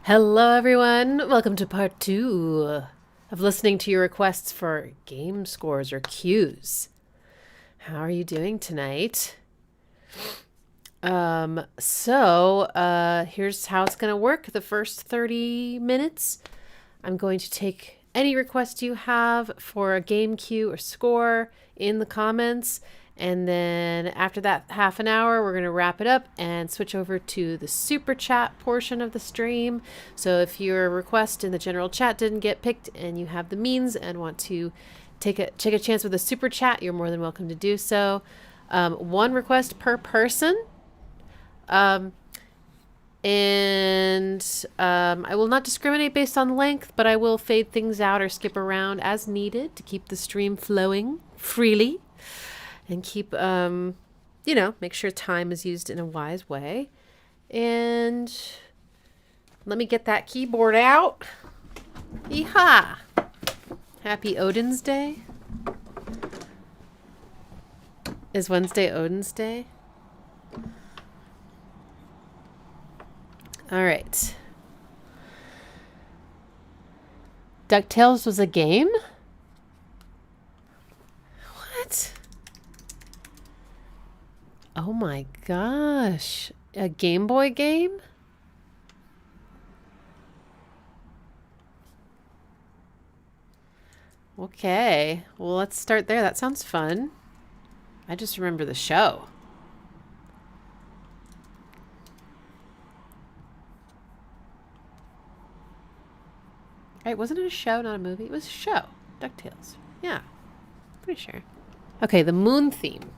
Hello, everyone. Welcome to part 2 of listening to your requests for game scores or cues. How are you doing tonight? Here's how it's going to work. The first 30 minutes, I'm going to take any request you have for a game cue or score in the comments. And then after that half an hour, we're going to wrap it up and switch over to the super chat portion of the stream. So if your request in the general chat didn't get picked and you have the means and want to take a chance with a super chat, you're more than welcome to do so. One request per person. I will not discriminate based on length, but I will fade things out or skip around as needed to keep the stream flowing freely. And keep, make sure time is used in a wise way. And let me get that keyboard out. Yeehaw! Happy Odin's Day. Is Wednesday Odin's Day? All right. Ducktales was a game? What? Oh my gosh. A Game Boy game? Okay. Well, let's start there. That sounds fun. I just remember the show. Right, wasn't it a show, not a movie? It was a show. DuckTales. Yeah. Pretty sure. Okay, the moon theme.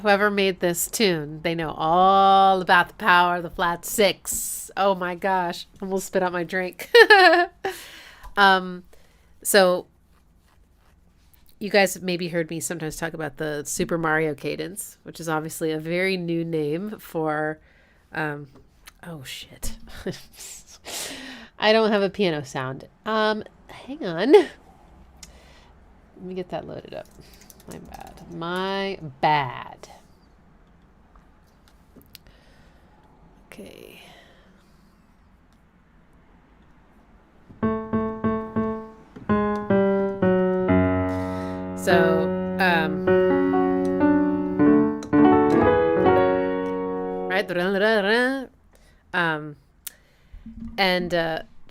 Whoever made this tune, they know all about the power of the flat six. Oh my gosh. I almost spit out my drink. So you guys have maybe heard me sometimes talk about the Super Mario cadence, which is obviously a very new name for, oh shit. I don't have a piano sound. Hang on. Let me get that loaded up. My bad. Okay. So, right.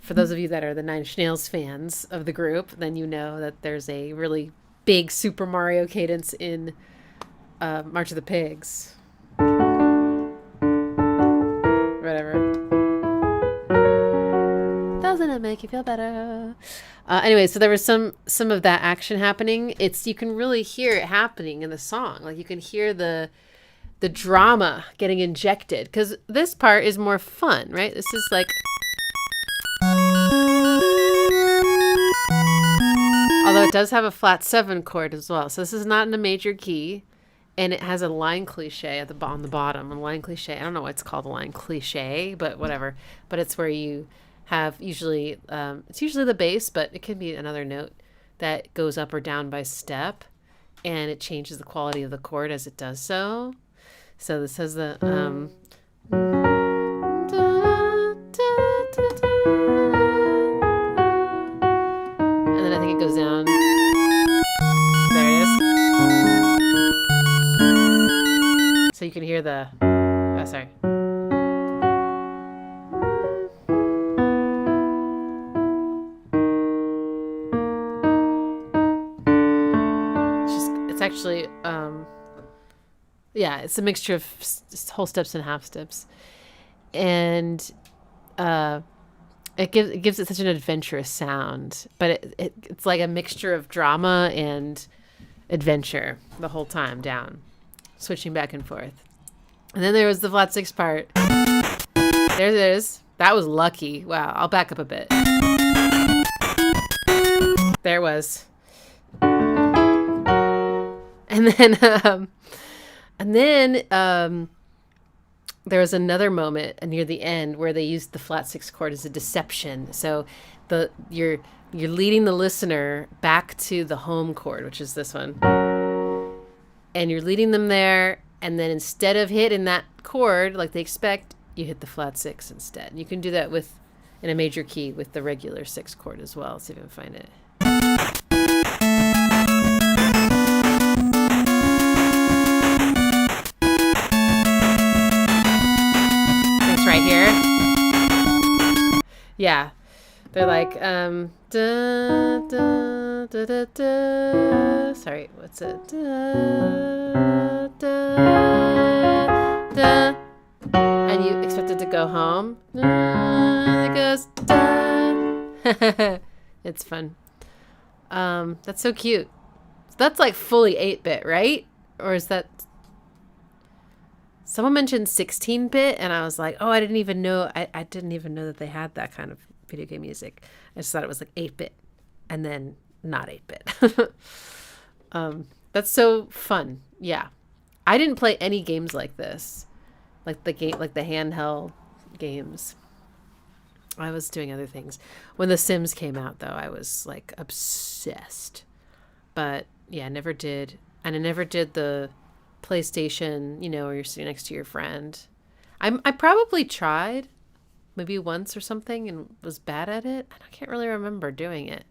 For those of you that are the Nine Inch Nails fans of the group, then you know that there's a really big Super Mario cadence in March of the Pigs. Whatever. Doesn't it make you feel better? Anyway, so there was some of that action happening. You can really hear it happening in the song. Like you can hear the drama getting injected because this part is more fun, right? This is like. Although it does have a flat 7 chord as well. So this is not in a major key. and it has a line cliche at on the bottom. A line cliche. I don't know why it's called a line cliche, but whatever. But it's where you have usually it's usually the bass, but it can be another note that goes up or down by step, and it changes the quality of the chord as it does so. So this has the and then I think it goes down. There it is. So you can hear the sorry. It's actually yeah, it's a mixture of whole steps and half steps, and it gives it such an adventurous sound, but it's like a mixture of drama and adventure the whole time down, switching back and forth. And then there was the flat six part. There it is. That was lucky. Wow, I'll back up a bit. There it was. And then there was another moment near the end where they used the flat six chord as a deception. So you're leading the listener back to the home chord, which is this one, and you're leading them there. And then instead of hitting that chord like they expect, you hit the flat six instead. And you can do that in a major key with the regular six chord as well. Let's see if I can find it. Right here. Yeah. They're like da, da, da, da, da. Sorry, what's it? Da, da, da. And you expect it to go home. And it goes da. It's fun. That's so cute. That's like fully 8-bit, right? Or is that... Someone mentioned 16-bit, and I was like, oh, I didn't even know. I didn't even know that they had that kind of video game music. I just thought it was like 8-bit, and then not 8-bit. That's so fun. Yeah, I didn't play any games like this, like the handheld games. I was doing other things. When The Sims came out, though, I was like obsessed. But yeah, I never did, and I never did the PlayStation, where you're sitting next to your friend. I probably tried maybe once or something and was bad at it. I can't really remember doing it.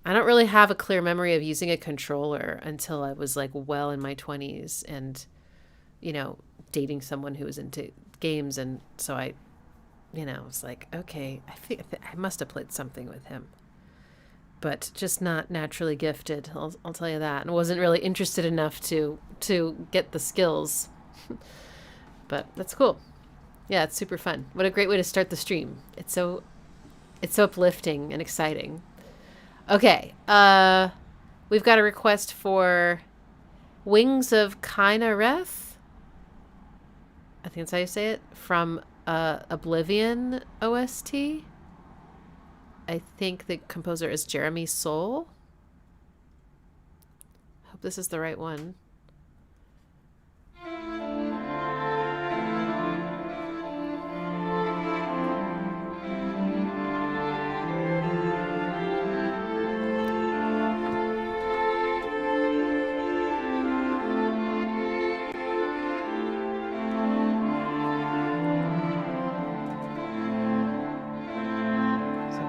I don't really have a clear memory of using a controller until I was like well in my 20s and, dating someone who was into games. And so I was like, okay, I think I must have played something with him. But just not naturally gifted, I'll tell you that. And wasn't really interested enough to get the skills. But that's cool. Yeah, it's super fun. What a great way to start the stream. It's so uplifting and exciting. Okay, we've got a request for Wings of Kynareth. I think that's how you say it. From Oblivion OST. I think the composer is Jeremy Soule. Hope this is the right one.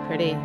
Pretty.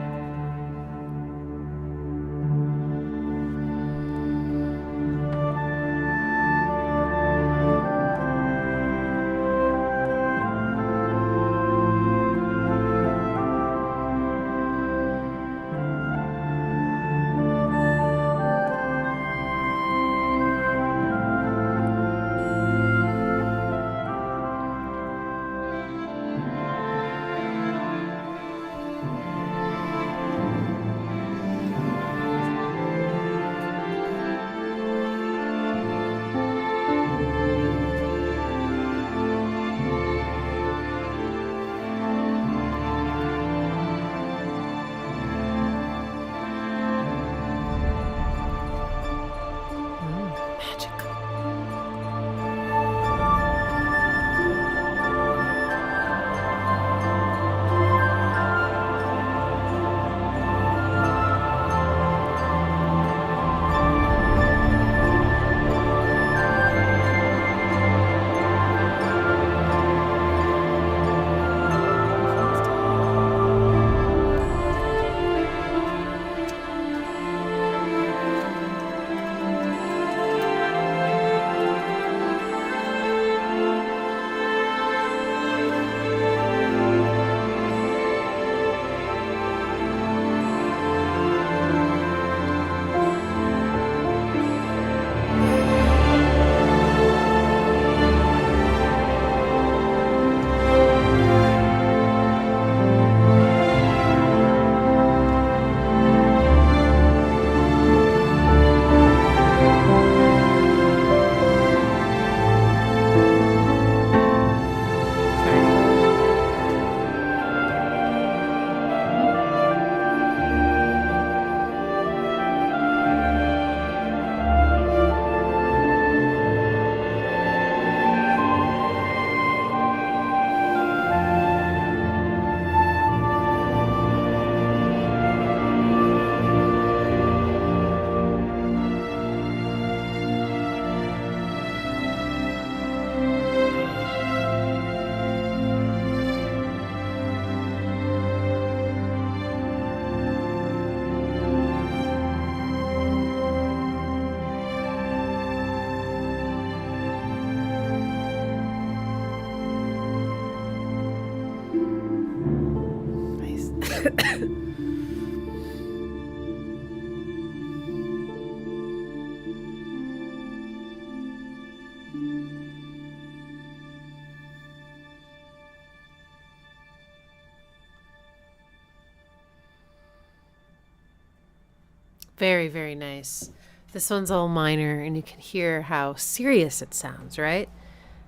Very, very nice. This one's all minor, and you can hear how serious it sounds, right?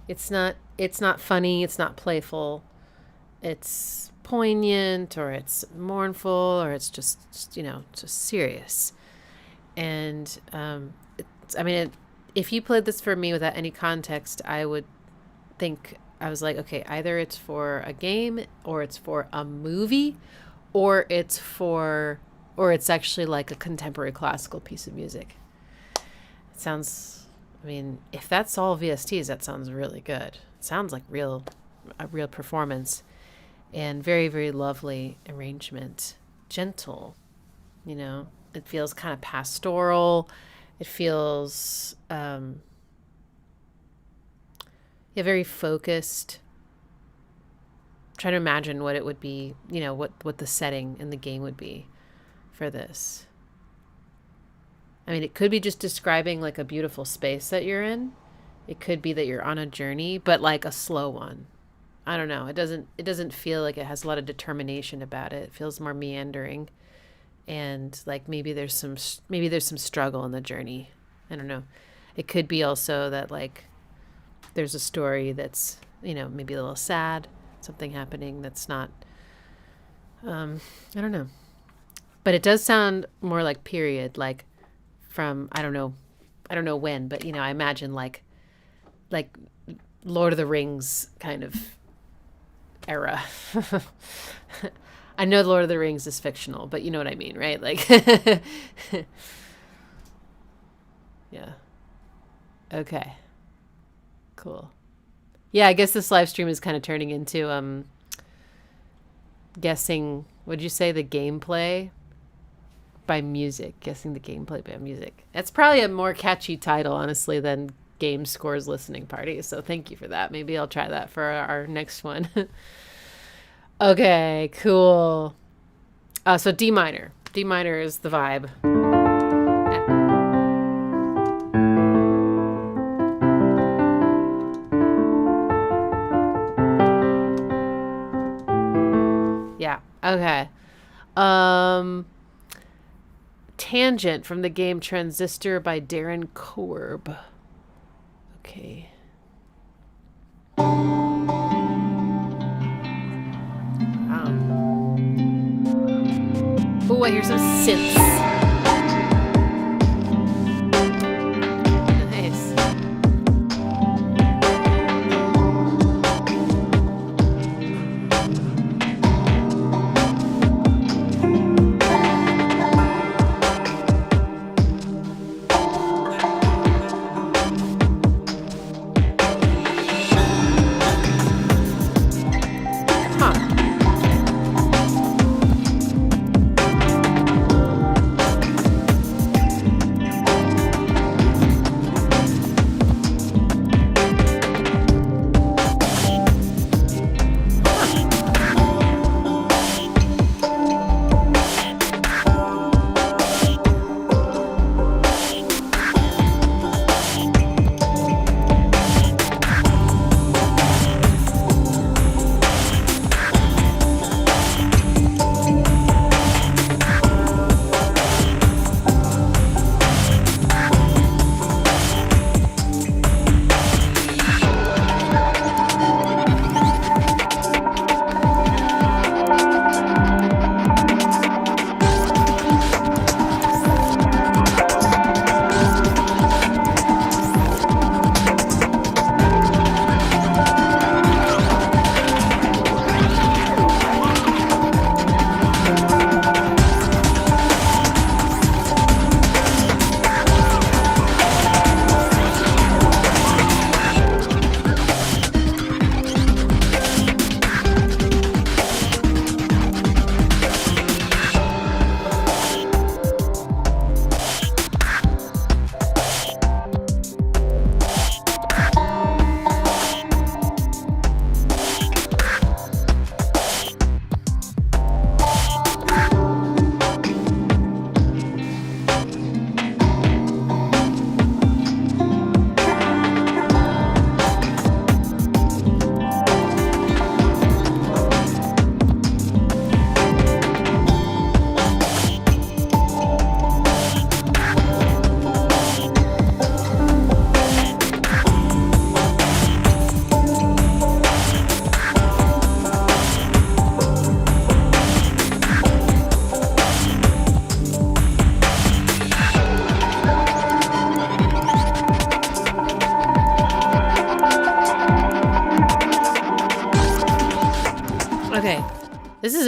It's not funny, it's not playful. It's poignant, or it's mournful, or it's just just serious. And if you played this for me without any context, I would think, I was like, okay, either it's for a game, or it's for a movie, or it's actually like a contemporary classical piece of music. It sounds, if that's all VSTs, that sounds really good. It sounds like a real performance, and very, very lovely arrangement. Gentle, it feels kind of pastoral. It feels, very focused. I'm trying to imagine what it would be, what the setting in the game would be for this. It could be just describing like a beautiful space that you're in. It could be that you're on a journey, but like a slow one. I don't know. It doesn't feel like it has a lot of determination about it. It feels more meandering, and like maybe there's some struggle in the journey. I don't know. It could be also that like there's a story that's, maybe a little sad, something happening that's not, I don't know. But it does sound more like period, like from, I don't know when, but I imagine like Lord of the Rings kind of era. I know Lord of the Rings is fictional, but you know what I mean, right? Like, yeah. Okay. Cool. Yeah, I guess this live stream is kind of turning into guessing, would you say, the gameplay by music? Guessing the gameplay by music. That's probably a more catchy title, honestly, than Game Scores Listening Party. So thank you for that. Maybe I'll try that for our next one. Okay, cool. So D minor. D minor is the vibe. Yeah. Okay. Tangent from the game Transistor by Darren Korb. Okay. Oh, I hear some synths. Nice. Huh.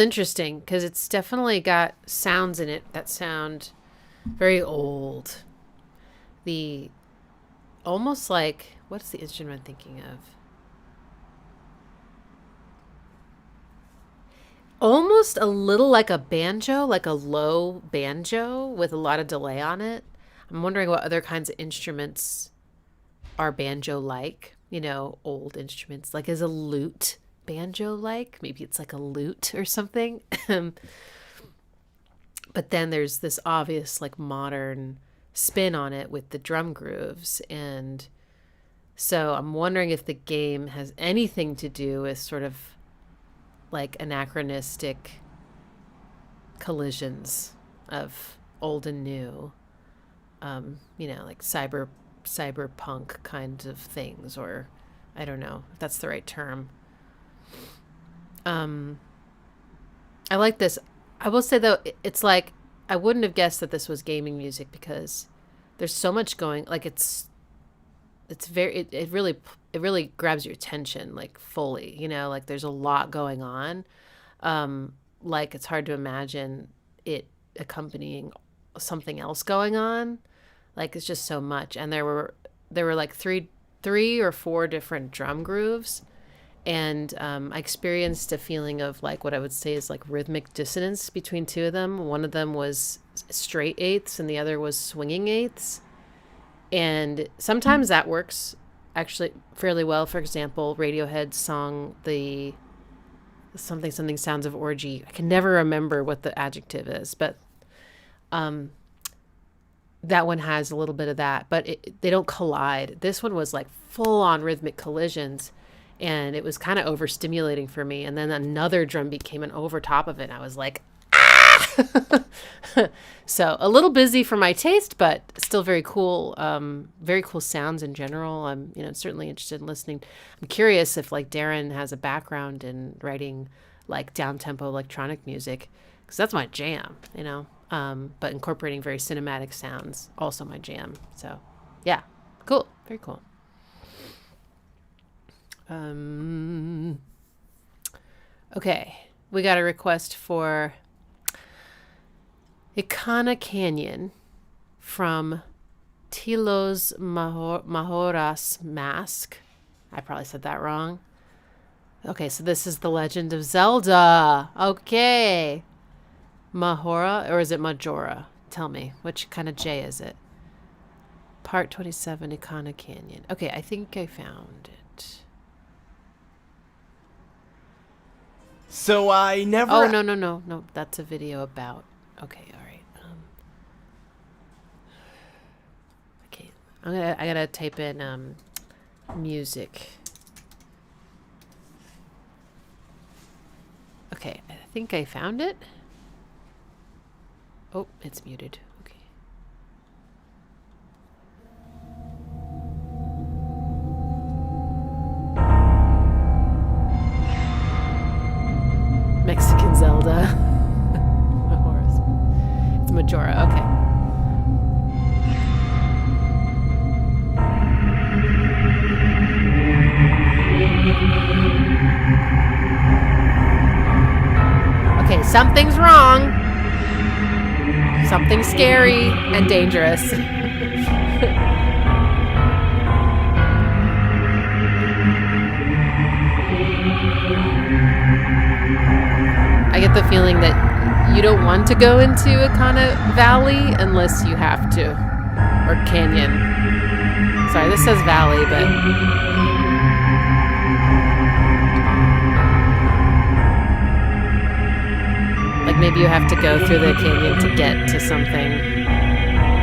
interesting because it's definitely got sounds in it that sound very old. Almost like, what's the instrument I'm thinking of? Almost a little like a banjo, like a low banjo with a lot of delay on it. I'm wondering what other kinds of instruments are banjo-like, old instruments. Like, is a lute banjo-like? Maybe it's like a lute or something. But then there's this obvious, like, modern spin on it with the drum grooves. And so I'm wondering if the game has anything to do with sort of like anachronistic collisions of old and new, like cyberpunk kind of things, or I don't know if that's the right term. I like this. I will say though, it's like I wouldn't have guessed that this was gaming music because there's so much going. Like it really grabs your attention, like fully. Like there's a lot going on. Like it's hard to imagine it accompanying something else going on. Like it's just so much, and there were like three or four different drum grooves. And I experienced a feeling of like what I would say is like rhythmic dissonance between two of them. One of them was straight eighths and the other was swinging eighths. And sometimes that works actually fairly well. For example, Radiohead's song, the something Sounds of Orgy. I can never remember what the adjective is, but that one has a little bit of that, but they don't collide. This one was like full on rhythmic collisions. And it was kind of overstimulating for me. And then another drum beat came in over top of it. And I was like, ah! So a little busy for my taste, but still very cool. Very cool sounds in general. I'm, certainly interested in listening. I'm curious if like Darren has a background in writing like down-tempo electronic music, because that's my jam, but incorporating very cinematic sounds, also my jam. So yeah, cool. Very cool. Okay, we got a request for Ikana Canyon from Tilo's Majora's Mask. I probably said that wrong. Okay, so this is The Legend of Zelda. Okay. Mahora, or is it Majora? Tell me, which kind of J is it? Part 27, Ikana Canyon. Okay, I think I found it. So I never... Oh, no. That's a video about... Okay, all right. Okay, I gotta type in music. Okay, I think I found it. Oh, it's muted. Okay. Mexican Zelda. It's Majora, okay. Okay, something's wrong. Something scary and dangerous. I get the feeling that you don't want to go into Ikana Valley unless you have to. Or canyon. Sorry, this says valley, but... like maybe you have to go through the canyon to get to something.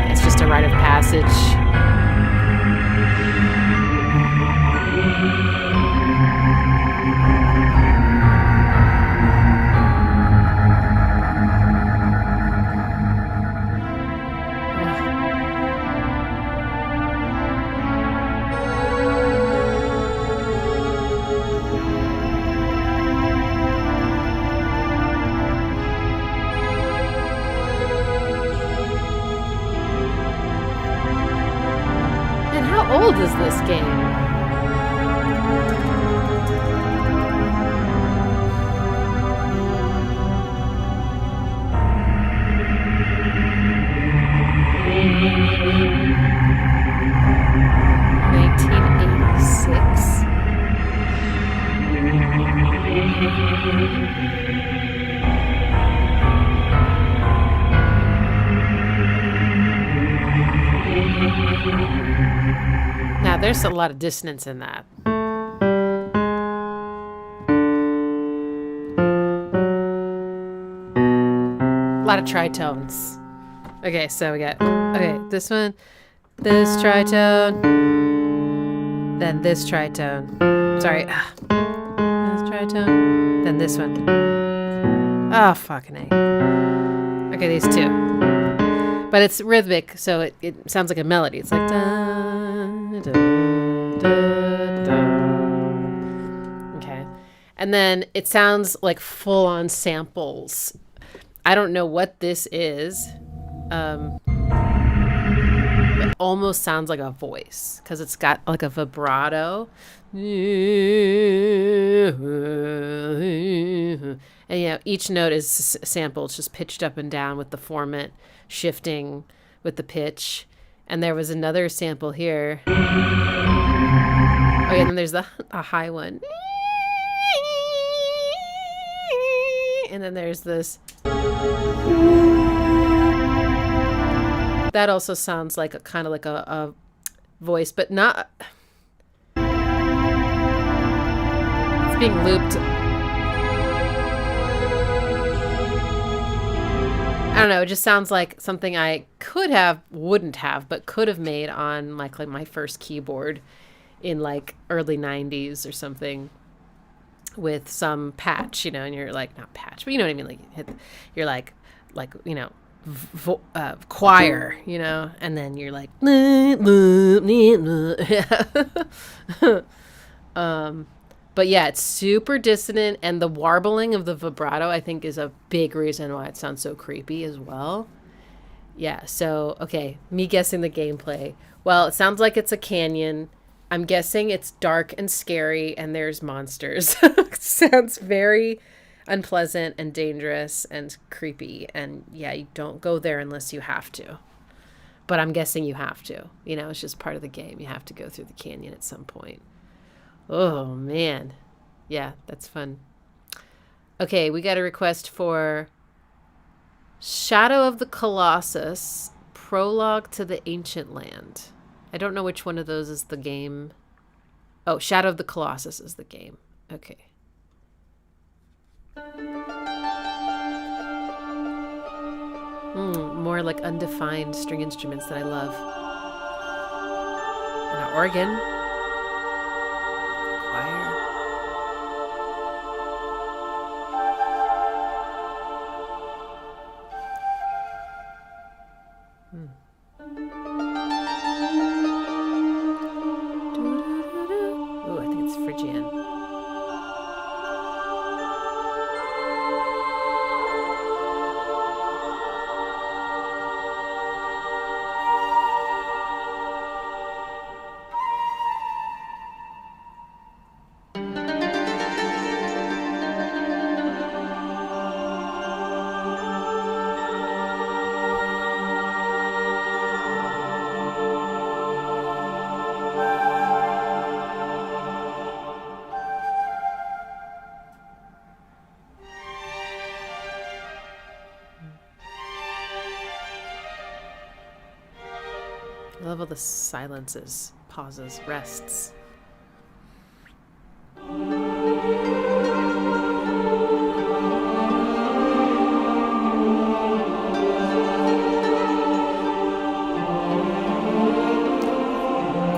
It's just a rite of passage. How old is this game? Now, there's a lot of dissonance in that. A lot of tritones. Okay, so we got, this one, this tritone, then this tritone. Sorry. This tritone, then this one. Oh, fucking A. Okay, these two. But it's rhythmic, so it sounds like a melody. It's like da, da, da, da. Okay. And then it sounds like full-on samples. I don't know what this is. It almost sounds like a voice because it's got like a vibrato. And each note is sampled, just pitched up and down with the formant shifting with the pitch. And there was another sample here. Oh yeah, and then there's a high one. And then there's this. That also sounds like a kind of like a voice, but not. It's being looped. I don't know. It just sounds like something I wouldn't have, but could have made on like my first keyboard in like early 90s or something with some patch, you know, and you're like, not patch, but you know what I mean? Like you're like, you know, choir, you know, and then you're like, but yeah, it's super dissonant, and the warbling of the vibrato, I think, is a big reason why it sounds so creepy as well. Yeah, so, okay, me guessing the gameplay. Well, it sounds like it's a canyon. I'm guessing it's dark and scary, and there's monsters. It sounds very unpleasant and dangerous and creepy, and yeah, you don't go there unless you have to. But I'm guessing you have to. You know, it's just part of the game. You have to go through the canyon at some point. Oh, man. Yeah, that's fun. Okay, we got a request for Shadow of the Colossus, Prologue to the Ancient Land. I don't know which one of those is the game. Oh, Shadow of the Colossus is the game. Okay. More like undefined string instruments that I love. And an organ. Choir. Ooh, I think it's Phrygian. I love all the silences, pauses, rests.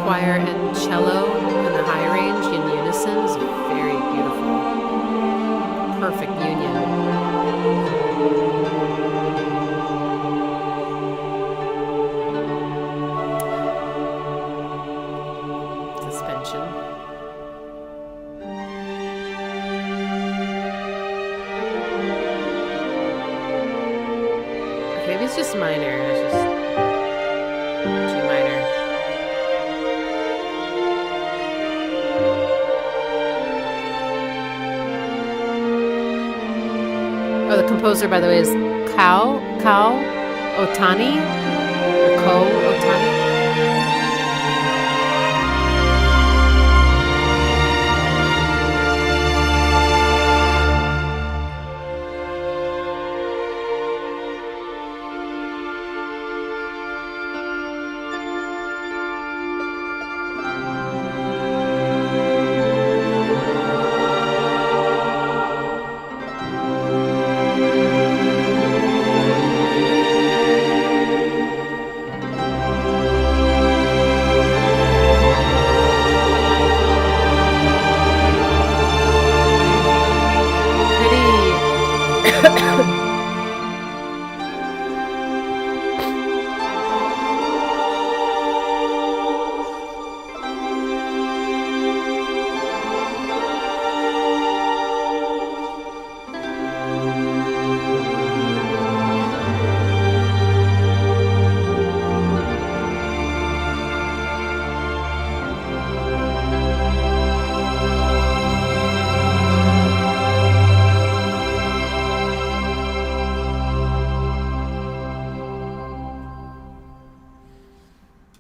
Choir and cello in the high range in unison is very beautiful. Perfect union. Maybe it's just minor. It's just G minor. Oh, the composer, by the way, is Otani, or Otani.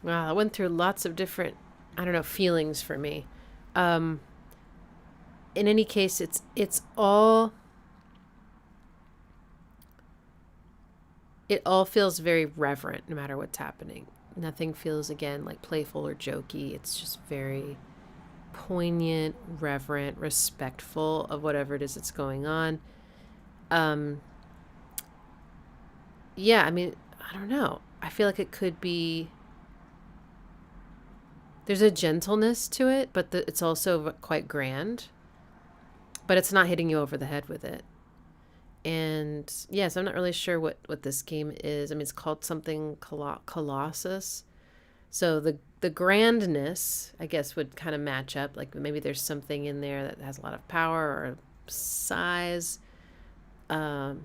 Wow, I went through lots of different, I don't know, feelings for me. In any case, it all feels very reverent no matter what's happening. Nothing feels, again, like playful or jokey. It's just very poignant, reverent, respectful of whatever it is that's going on. Yeah, I mean, I don't know. I feel like it could be... There's a gentleness to it, but it's also quite grand. But it's not hitting you over the head with it. And yes, I'm not really sure what this game is. I mean, it's called something Colossus. So the grandness, I guess, would kind of match up. Like maybe there's something in there that has a lot of power or size. Because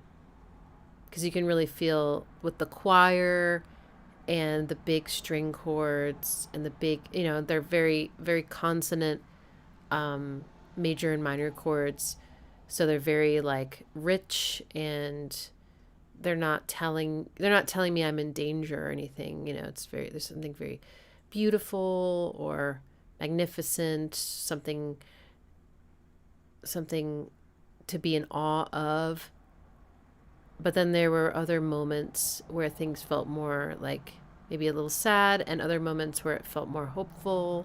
you can really feel with the choir and the big string chords and the big, they're very, very consonant major and minor chords. So they're very like rich, and they're not telling me I'm in danger or anything. There's something very beautiful or magnificent, something to be in awe of. But then there were other moments where things felt more like maybe a little sad, and other moments where it felt more hopeful.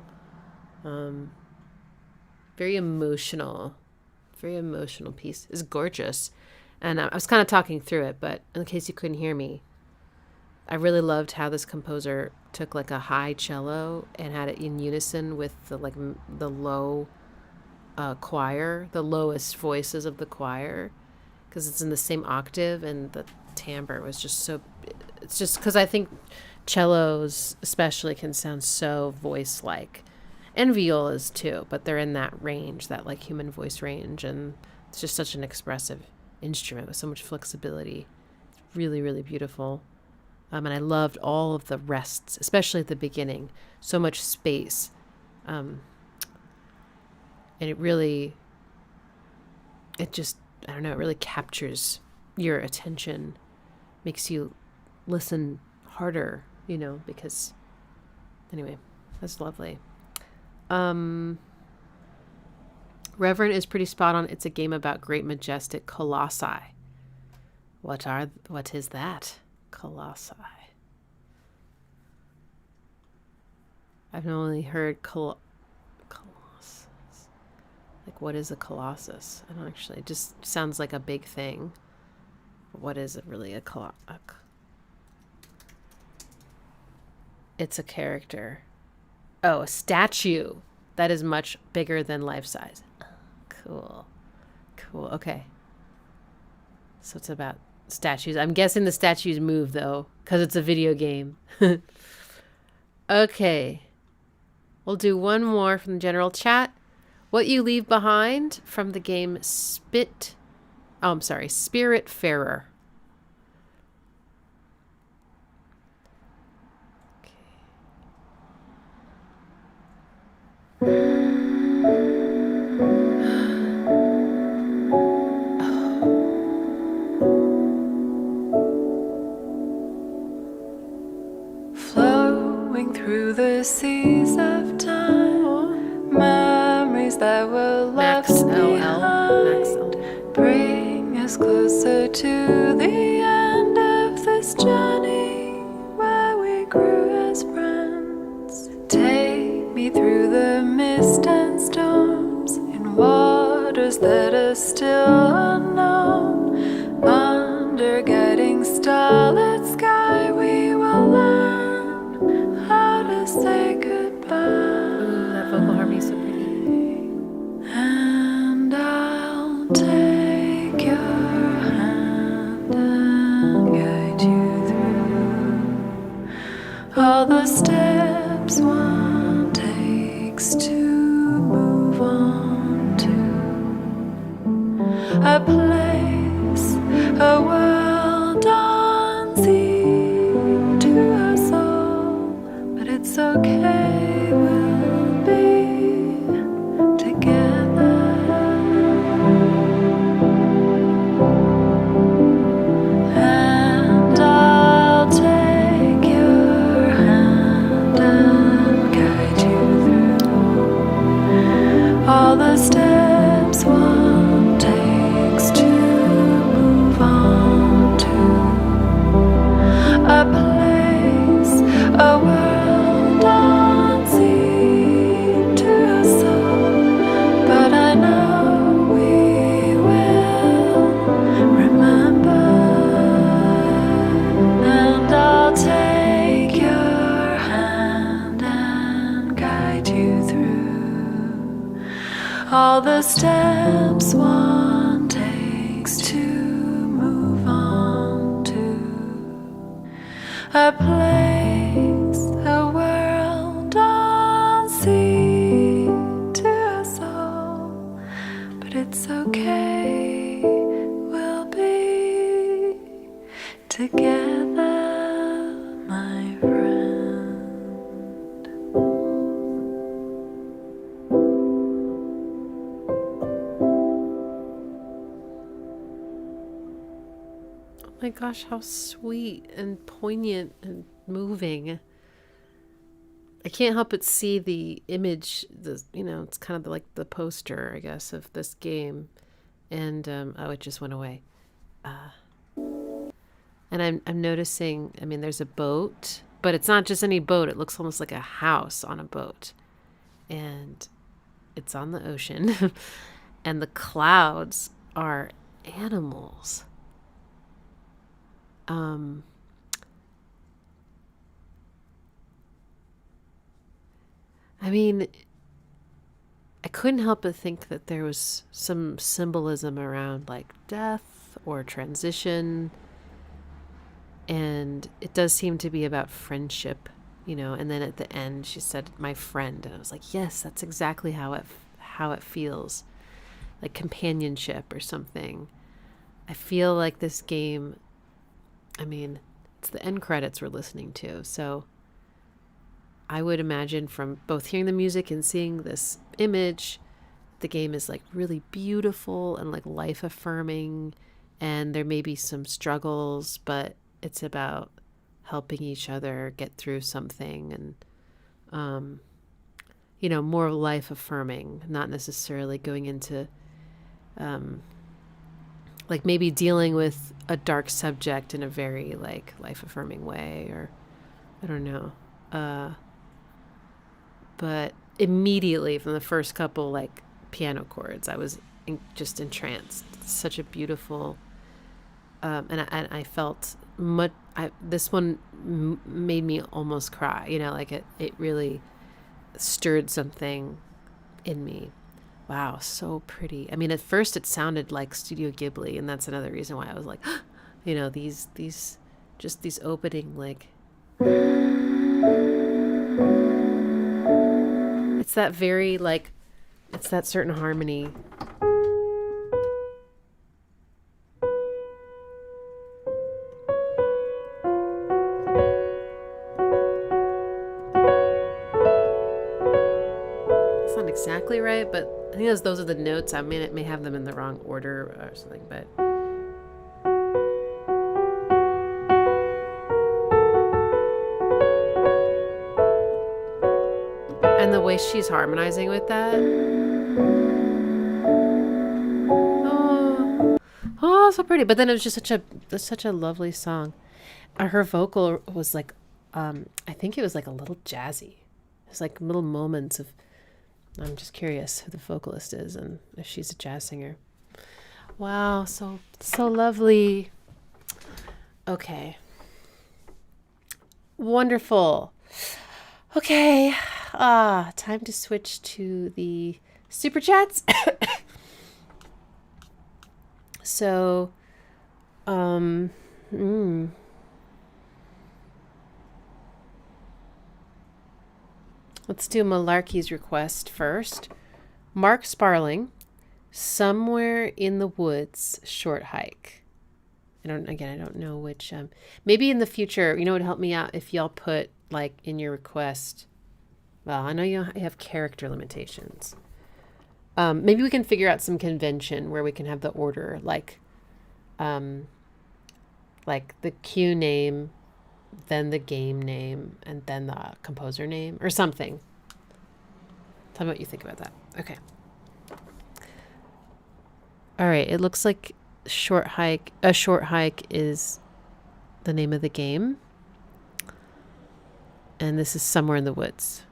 Very emotional piece. It's gorgeous. And I was kind of talking through it, but in case you couldn't hear me, I really loved how this composer took like a high cello and had it in unison with the low choir, the lowest voices of the choir, because it's in the same octave, and the timbre was just so... It's just because I think cellos especially can sound so voice-like. And violas too, but they're in that range, that like human voice range, and it's just such an expressive instrument with so much flexibility. It's really, really beautiful. And I loved all of the rests, especially at the beginning. So much space. And it really captures your attention, makes you listen harder, because anyway, that's lovely. Reverend is pretty spot on. It's a game about great majestic colossi. What is that? Colossi. I've only heard colossus. Like, what is a colossus? I don't actually. It just sounds like a big thing. But what is it really? It's a character. Oh, a statue that is much bigger than life size. Cool. Okay. So it's about statues. I'm guessing the statues move, though, because it's a video game. Okay. We'll do one more from the general chat. What you leave behind from the game Spiritfarer. Flowing through the seas of time, memories that were left behind bring us closer to the end of this journey where we grew as friends. Take me through the mist and storms in waters that are still unknown. Under guiding starlit sky, we will learn how to say goodbye. Ooh, that vocal harmony is so pretty. And I'll take your hand and guide you through all the steps one takes to move on to a place, a world unseen to us all. But it's okay, we'll be together. And I'll take your hand a place, a world unseen to us all, but I know we will remember, and I'll take your hand and guide you through all the steps one takes to move on to a place, a world unseen to us all, but it's okay, we'll be together, my friend. Oh my gosh, how sweet and poignant and moving. I can't help but see the image, it's kind of like the poster, I guess, of this game. And, it just went away. And I'm noticing, there's a boat, but it's not just any boat. It looks almost like a house on a boat. And it's on the ocean. And the clouds are animals. I couldn't help but think that there was some symbolism around like death or transition. And it does seem to be about friendship, and then at the end she said, my friend. And I was like, yes, that's exactly how it feels, like companionship or something. I feel like this game, it's the end credits we're listening to. So I would imagine from both hearing the music and seeing this image, the game is like really beautiful and like life affirming. And there may be some struggles, but it's about helping each other get through something and, more life affirming, not necessarily going into, like maybe dealing with a dark subject in a very like life affirming way, or I don't know. But immediately from the first couple like piano chords, I was just entranced. It's such a beautiful, and I felt much. This one made me almost cry. Like it really stirred something in me. Wow, so pretty. At first it sounded like Studio Ghibli, and that's another reason why I was like, these opening like. It's that very like, it's that certain harmony. It's not exactly right, but I think those are the notes. I may have them in the wrong order or something, but. And the way she's harmonizing with that. Oh, so pretty. But then it was just such a lovely song. Her vocal was like, I think it was like a little jazzy. It's like little moments of, I'm just curious who the vocalist is and if she's a jazz singer. Wow, so lovely. Okay. Wonderful. Okay. Time to switch to the super chats. So, let's do Malarkey's request first. Mark Sparling, Somewhere in the Woods, short hike. I don't know which. Maybe in the future, it would help me out if y'all put like in your request. Well, I know you have character limitations. Maybe we can figure out some convention where we can have the order like the cue name, then the game name, and then the composer name or something. Tell me what you think about that. Okay. All right. It looks like A Short Hike is the name of the game. And this is Somewhere in the Woods.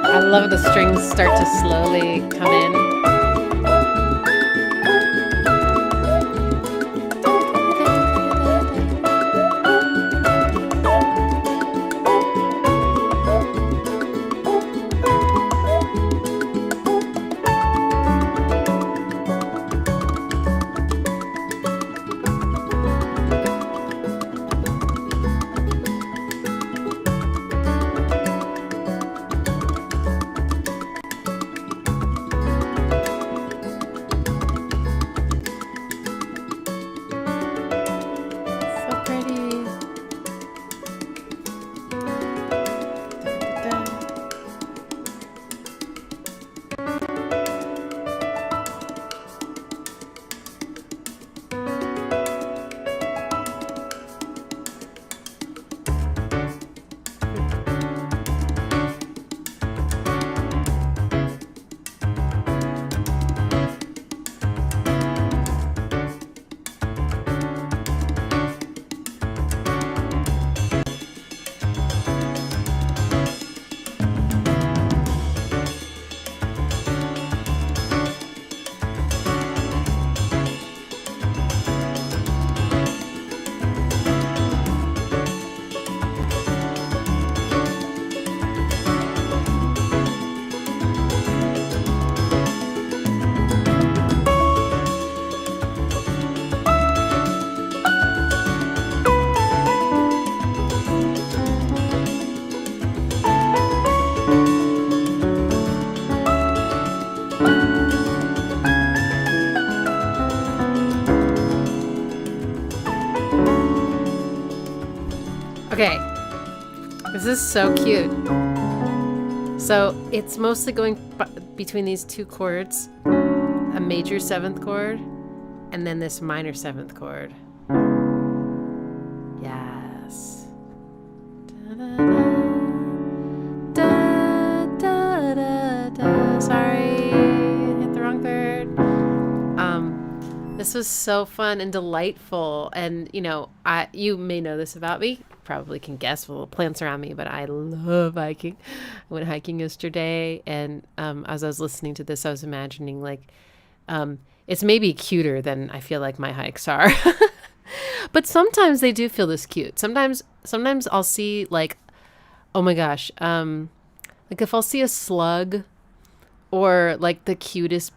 I love the strings start to slowly come in. Okay, this is so cute. So it's mostly going between these two chords, a major 7th chord, and then this minor 7th chord. Yes. Da, da, da, da. Sorry, hit the wrong third. This was so fun and delightful, and you may know this about me. Probably can guess with little plants around me, but I love hiking. I went hiking yesterday, and as I was listening to this, I was imagining it's maybe cuter than I feel like my hikes are. But sometimes they do feel this cute. Sometimes I'll see oh my gosh, if I'll see a slug or the cutest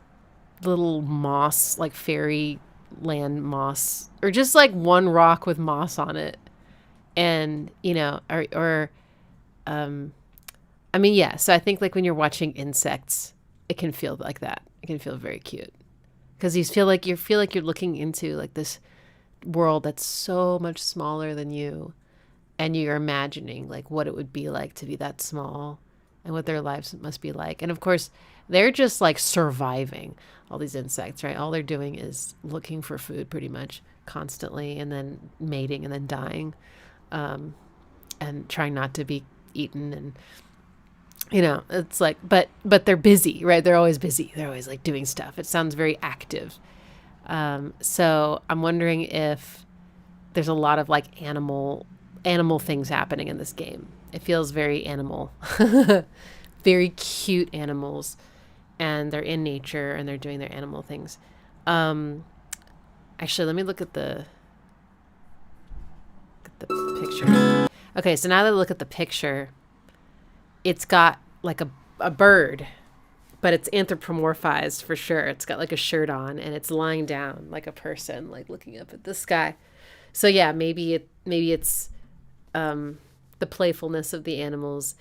little moss, fairy land moss, or just one rock with moss on it. And, so I think when you're watching insects, it can feel like that. It can feel very cute because you feel like you're looking into this world that's so much smaller than you, and you're imagining what it would be like to be that small and what their lives must be like. And of course, they're just like surviving, all these insects, right? All they're doing is looking for food pretty much constantly, and then mating and then dying, and trying not to be eaten. And it's like, but they're busy, right? They're always busy. They're always like doing stuff. It sounds very active. So I'm wondering if there's a lot of like animal things happening in this game. It feels very animal, very cute animals, and they're in nature and they're doing their animal things. Actually, let me look at the picture. Okay, so now that I look at the picture, it's got like a bird, but it's anthropomorphized for sure. It's got like a shirt on and it's lying down like a person, like looking up at the sky. So yeah, maybe it's the playfulness of the animals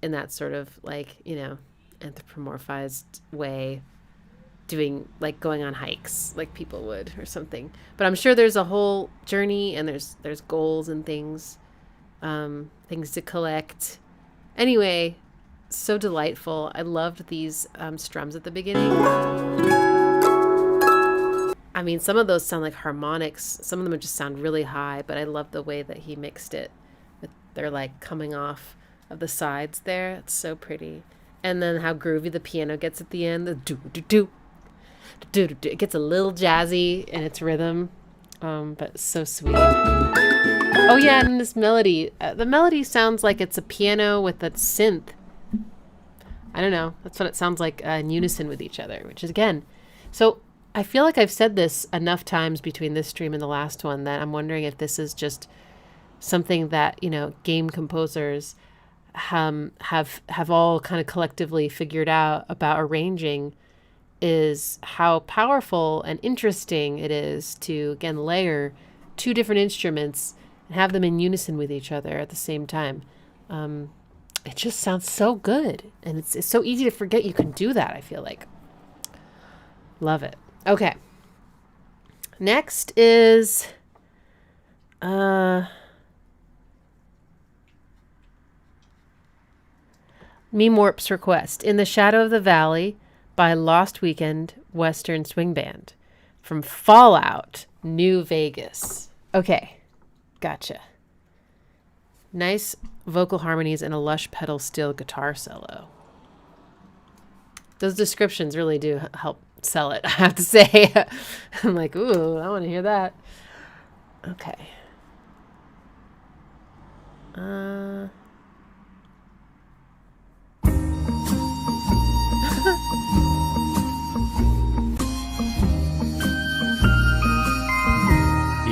in that sort of like, anthropomorphized way, doing like going on hikes like people would or something. But I'm sure there's a whole journey, and there's goals and things to collect. Anyway, so delightful. I loved these strums at the beginning. I mean, some of those sound like harmonics. Some of them just sound really high, but I love the way that he mixed it. They're like coming off of the sides there. It's so pretty. And then how groovy the piano gets at the end. The do-do-do. Do-do-do. It gets a little jazzy in its rhythm, but so sweet. Oh yeah, and this melody. The melody sounds like it's a piano with a synth. I don't know. That's what it sounds like, in unison with each other, which is, again, so I feel like I've said this enough times between this stream and the last one that I'm wondering if this is just something that, game composers have all kind of collectively figured out about arranging, is how powerful and interesting it is to, again, layer two different instruments and have them in unison with each other at the same time. It just sounds so good. And it's so easy to forget you can do that, I feel like. Love it. Okay. Next is Meemorp's request. In the Shadow of the Valley by Lost Weekend Western Swing Band from Fallout New Vegas. Okay. Gotcha. Nice vocal harmonies and a lush pedal steel guitar solo. Those descriptions really do help sell it, I have to say. I'm like, ooh, I want to hear that. Okay.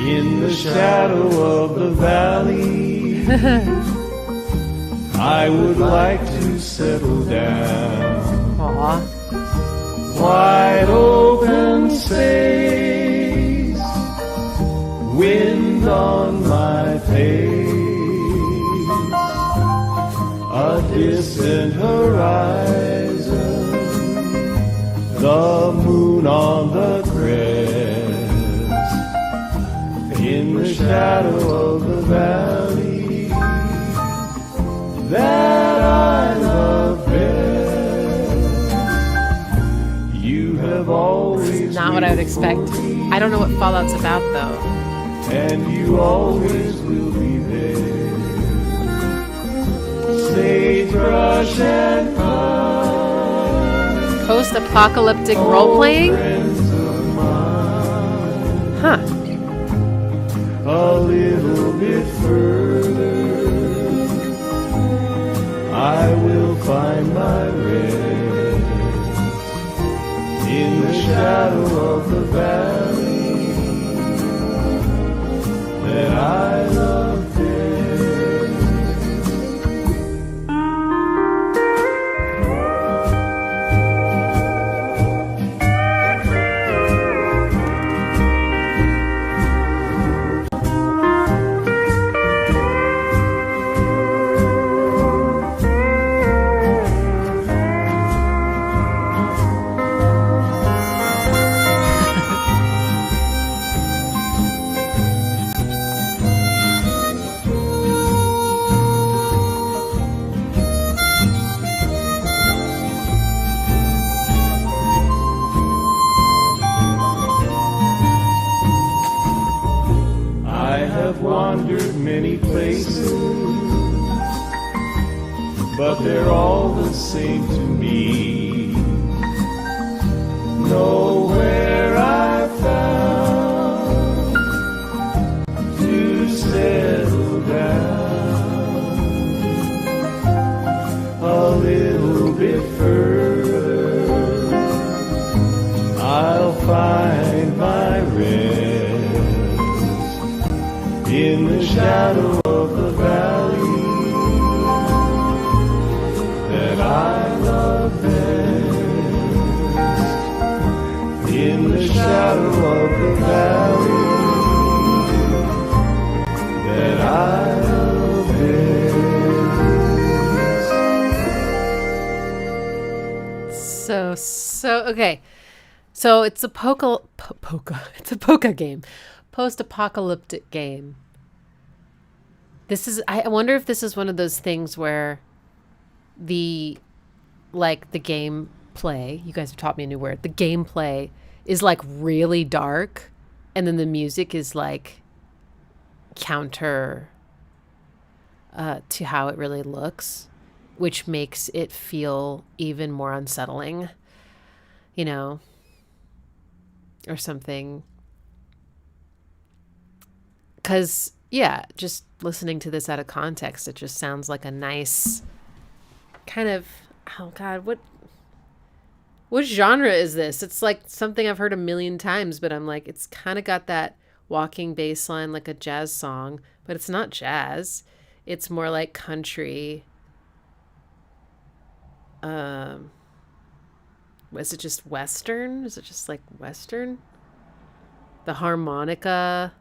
In the shadow of the valley, I would like to settle down. Aww. Wide open space, wind on my face, a distant horizon, the moon on the crest. In the shadow of the valley that I love best, you have always This is not what I would expect. I don't know what Fallout's about, though. And you always will be there. Sagebrush and pine, Post-apocalyptic role-playing? Huh. A little bit further, I will find my rest in the shadow of the valley that I love best. wandered many places, but they're all the same to me. Nowhere I found to settle down. A little bit further, I'll find my rest in the shadow of the valley that I love best. In the shadow of the valley that I love best. Okay. So it's a it's a polka game. Post-apocalyptic game. I wonder if this is one of those things where the gameplay, you guys have taught me a new word, the gameplay is like really dark, and then the music is like counter to how it really looks, which makes it feel even more unsettling, or something. Because, yeah, just listening to this out of context, it just sounds like a nice kind of, oh God, what genre is this? It's like something I've heard a million times, but I'm like, it's kind of got that walking bass line like a jazz song, but it's not jazz. It's more like country. Was it just Western? Is it just like Western? The harmonica.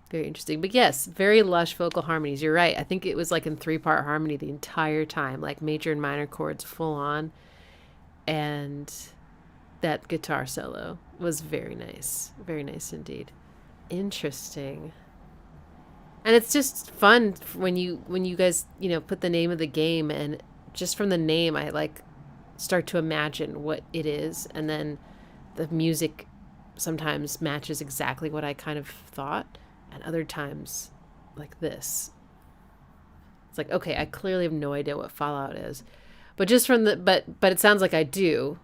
Very interesting. But yes, very lush vocal harmonies. You're right. I think it was like in 3-part harmony the entire time, like major and minor chords full on. And that guitar solo was very nice. Very nice indeed. Interesting. And it's just fun when you guys, put the name of the game, and just from the name I like start to imagine what it is, and then the music sometimes matches exactly what I kind of thought, and other times like this. It's like, okay, I clearly have no idea what Fallout is. But just from but it sounds like I do.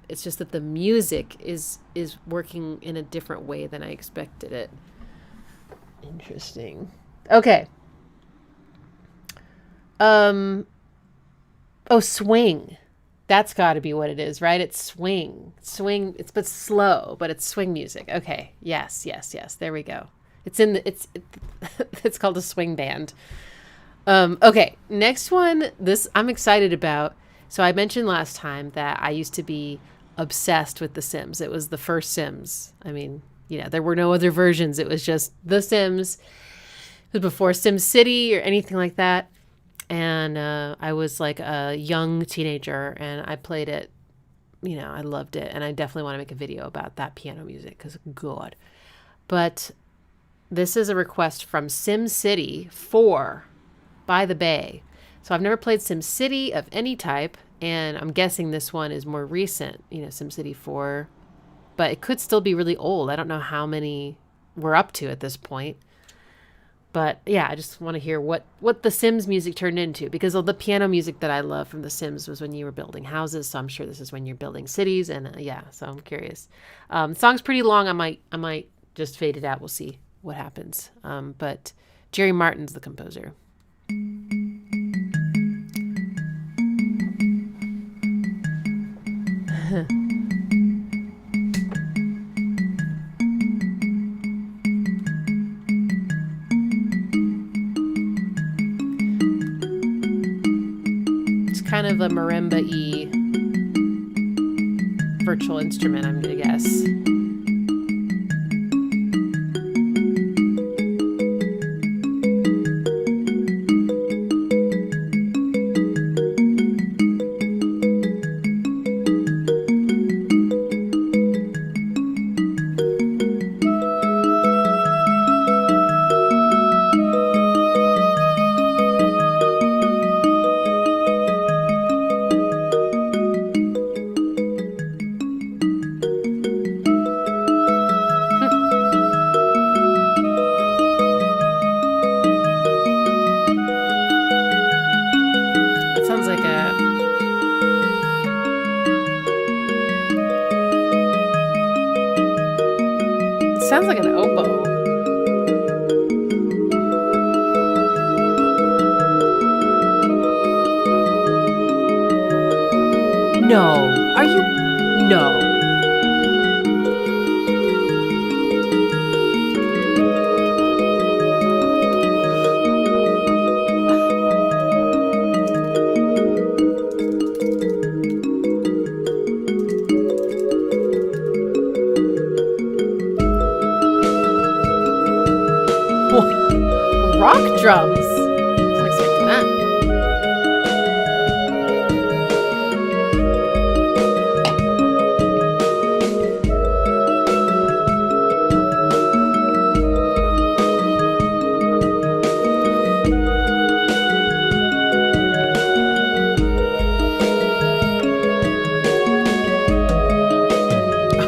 It's just that the music is working in a different way than I expected it. Interesting. Okay. Oh, swing. That's got to be what it is, right? It's swing. But slow, but it's swing music. Okay. Yes. There we go. It's called a swing band. Okay. Next one. This I'm excited about. So I mentioned last time that I used to be obsessed with The Sims. It was the first Sims. I mean, there were no other versions. It was just The Sims. It was before SimCity or anything like that. And I was like a young teenager, and I played it. I loved it. And I definitely want to make a video about that piano music because, God. But this is a request from SimCity 4 by the Bay. So I've never played SimCity of any type, and I'm guessing this one is more recent, SimCity 4. But it could still be really old. I don't know how many we're up to at this point. But yeah, I just want to hear what the Sims music turned into, because all the piano music that I love from the Sims was when you were building houses. So I'm sure this is when you're building cities, and so I'm curious. The song's pretty long. I might just fade it out. We'll see what happens. But Jerry Martin's the composer. Kind of a marimba-y virtual instrument, I'm gonna guess. sounds like an oboe. No. Are you? No. Rock drums. I'm expecting that.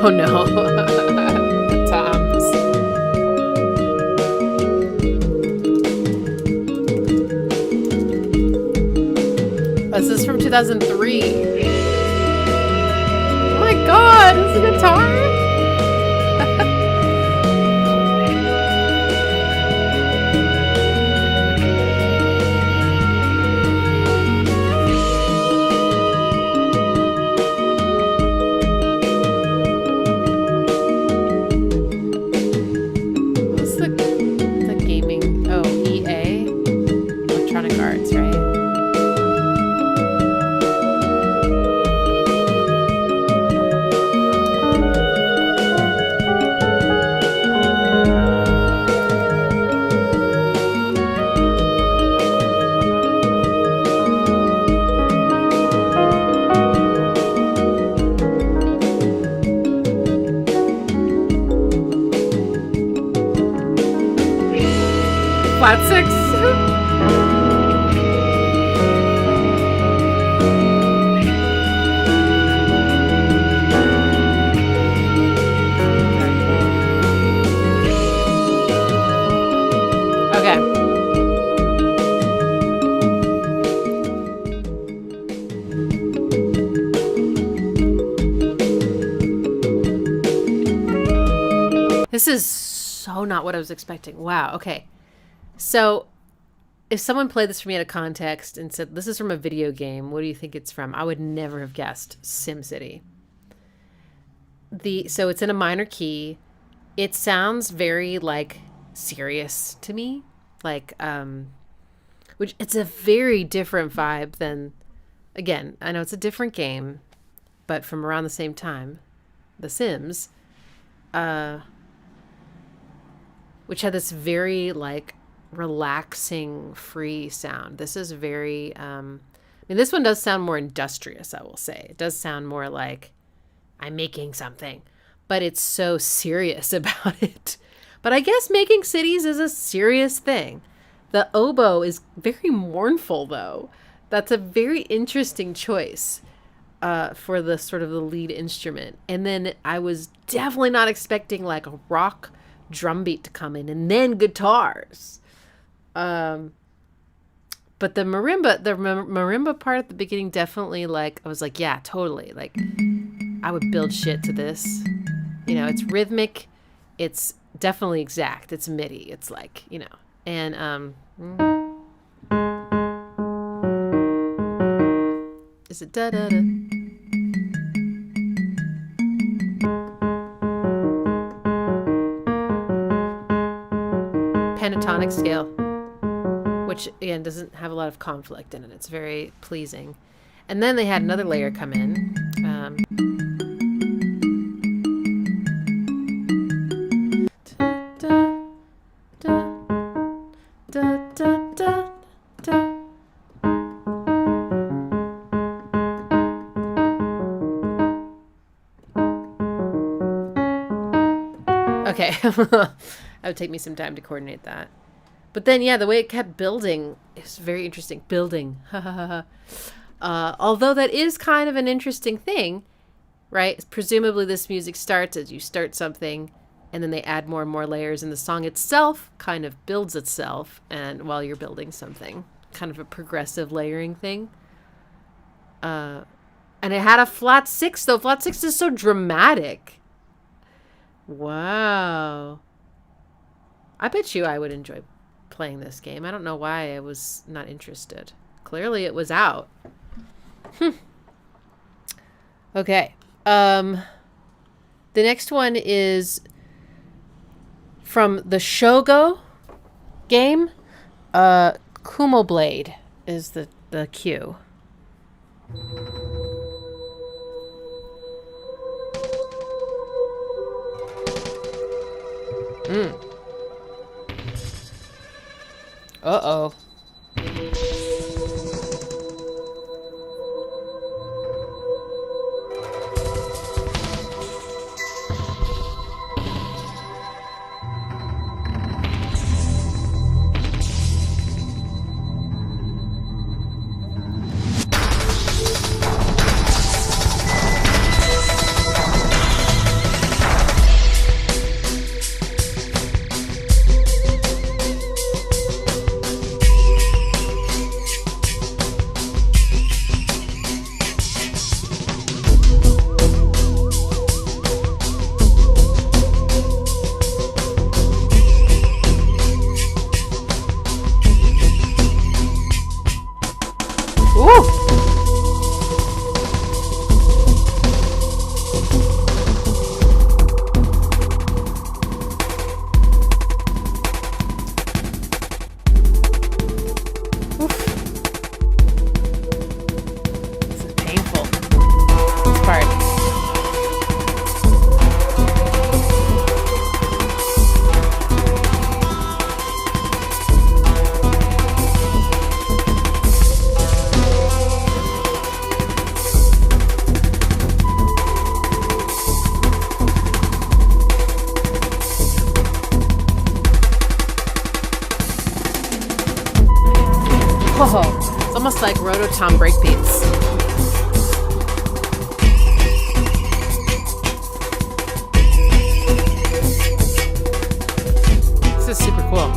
Oh no. The toms. This is from 2003. Oh my god, this is a guitar? What's the gaming? Oh, EA? Electronic Arts, right? Flat six. Okay. This is so not what I was expecting. Wow. Okay. So, if someone played this for me out of context and said, this is from a video game, what do you think it's from? I would never have guessed SimCity. So it's in a minor key. It sounds very, like, serious to me. Like, which it's a very different vibe than, again, I know it's a different game, but from around the same time, The Sims, which had this very, like, relaxing, free sound. This is very, I mean, this one does sound more industrious, I will say. It does sound more like I'm making something, but it's so serious about it. But I guess making cities is a serious thing. The oboe is very mournful, though. That's a very interesting choice for the sort of the lead instrument. And then I was definitely not expecting like a rock drum beat to come in and then guitars. But the marimba part at the beginning definitely, like, I was like, yeah, totally. Like, I would build shit to this. You know, it's rhythmic. It's definitely exact. It's MIDI. It's like, you know, and, is it da-da-da? Pentatonic scale, which again doesn't have a lot of conflict in it. It's very pleasing. And then they had another layer come in. Okay, that would take me some time to coordinate that. But then, yeah, the way it kept building is very interesting. Building. Although that is kind of an interesting thing, right? Presumably this music starts as you start something, and then they add more and more layers, and the song itself kind of builds itself and while you're building something. Kind of a progressive layering thing. And it had a flat six, though. Flat six is so dramatic. Wow. I bet you I would enjoy playing this game. I don't know why I was not interested. Clearly it was out. Okay. The next one is from the Shogo game. KumoBlade is the cue. Uh-oh. It's almost like Rototom breakbeats. This is super cool.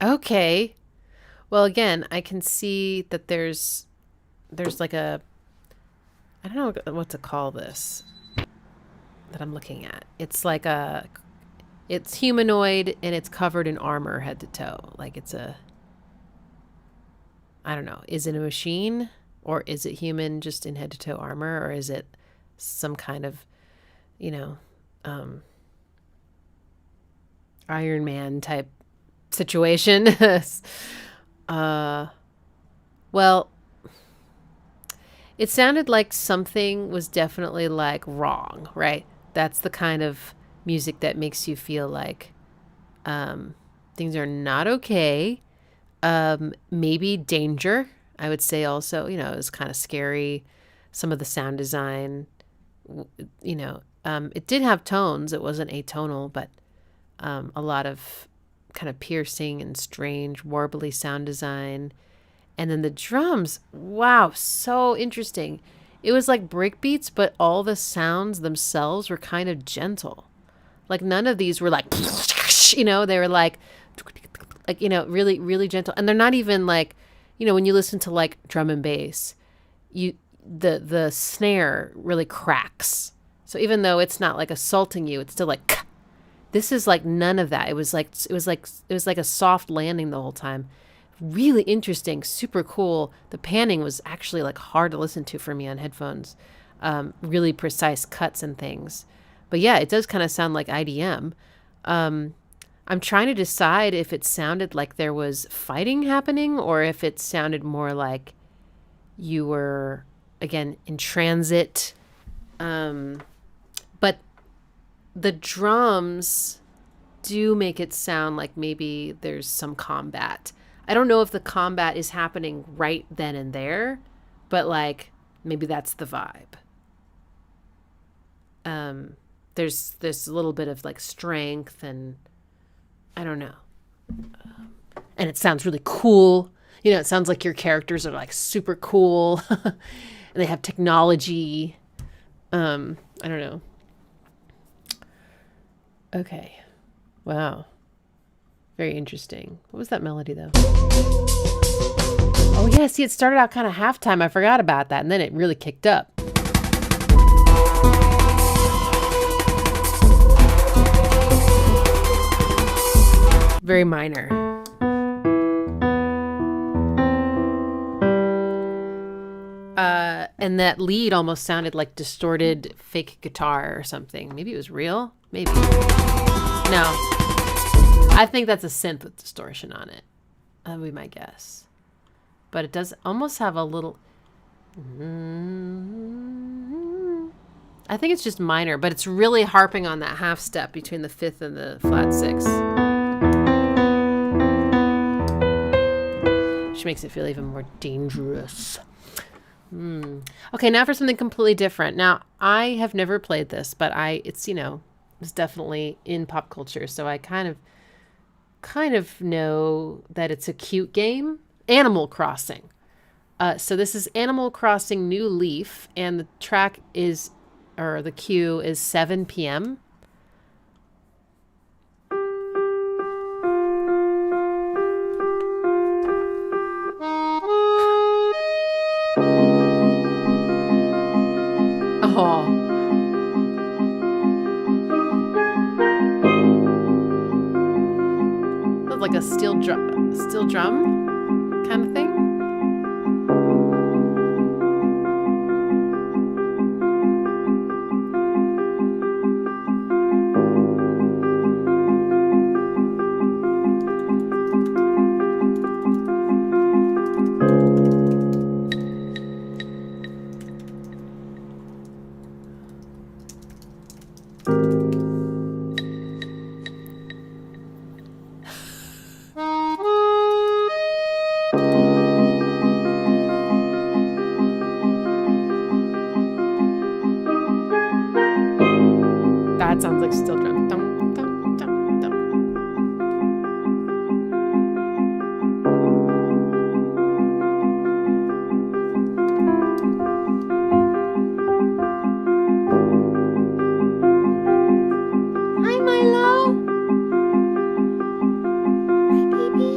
Okay. Well, again, I can see that there's like a, I don't know what to call this that I'm looking at. It's like it's humanoid and it's covered in armor head to toe. Like it's I don't know. Is it a machine or is it human just in head to toe armor, or is it some kind of, Iron Man type situation? Well, it sounded like something was definitely like wrong, right? That's the kind of music that makes you feel like things are not okay. Maybe danger, I would say also, it was kind of scary. Some of the sound design, it did have tones. It wasn't atonal, but a lot of kind of piercing and strange warbly sound design. And then the drums, wow, so interesting. It was like breakbeats, but all the sounds themselves were kind of gentle. Like none of these were like, they were like, really, really gentle. And they're not even like, when you listen to like drum and bass, the snare really cracks. So even though it's not like assaulting you, it's still like, this is like none of that. It was like a soft landing the whole time. Really interesting, super cool. The panning was actually like hard to listen to for me on headphones. Really precise cuts and things. But yeah, it does kind of sound like IDM. I'm trying to decide if it sounded like there was fighting happening or if it sounded more like you were, again, in transit. the drums do make it sound like maybe there's some combat. I don't know if the combat is happening right then and there, but like maybe that's the vibe. There's a little bit of like strength, and I don't know. And it sounds really cool. You know, it sounds like your characters are like super cool and they have technology. I don't know. Okay. Wow. Very interesting. What was that melody though? Oh yeah, see, it started out kind of halftime. I forgot about that. And then it really kicked up. Very minor. And that lead almost sounded like distorted fake guitar or something. Maybe it was real? Maybe. No. I think that's a synth with distortion on it. That would be my guess. But it does almost have a little... I think it's just minor, but it's really harping on that half step between the fifth and the flat six. Which makes it feel even more dangerous. Okay, now for something completely different. Now, I have never played this, but it's, you know, it's definitely in pop culture, so I kind of know that it's a cute game. Animal Crossing. So this is Animal Crossing New Leaf, and the track is, or the cue is 7 p.m. Oh. That's like a steel drum kind of thing. That sounds like steel drum. Dum, dum, dum, dum. Hi, Milo. Hi, baby.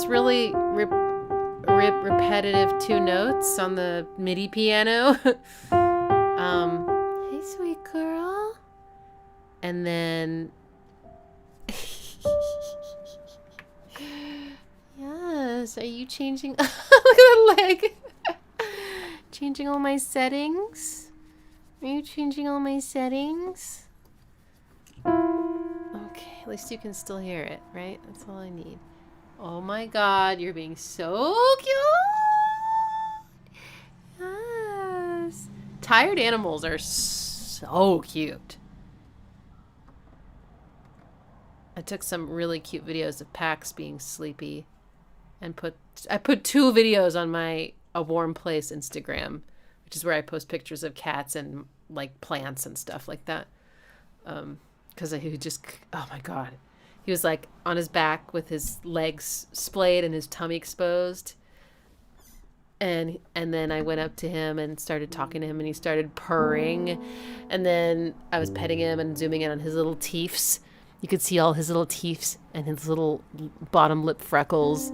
Really repetitive two notes on the MIDI piano. Hey, sweet girl. And then yes, are you changing? Look at the leg. Changing all my settings. Are you changing all my settings? Okay, at least you can still hear it, right? That's all I need. Oh my God, you're being so cute. Yes. Tired animals are so cute. I took some really cute videos of Pax being sleepy and I put 2 videos on my A Warm Place Instagram, which is where I post pictures of cats and like plants and stuff like that. Cause he just, oh my God. He was like on his back with his legs splayed and his tummy exposed. And then I went up to him and started talking to him, and he started purring. And then I was petting him and zooming in on his little teeths. You could see all his little teeths and his little bottom lip freckles.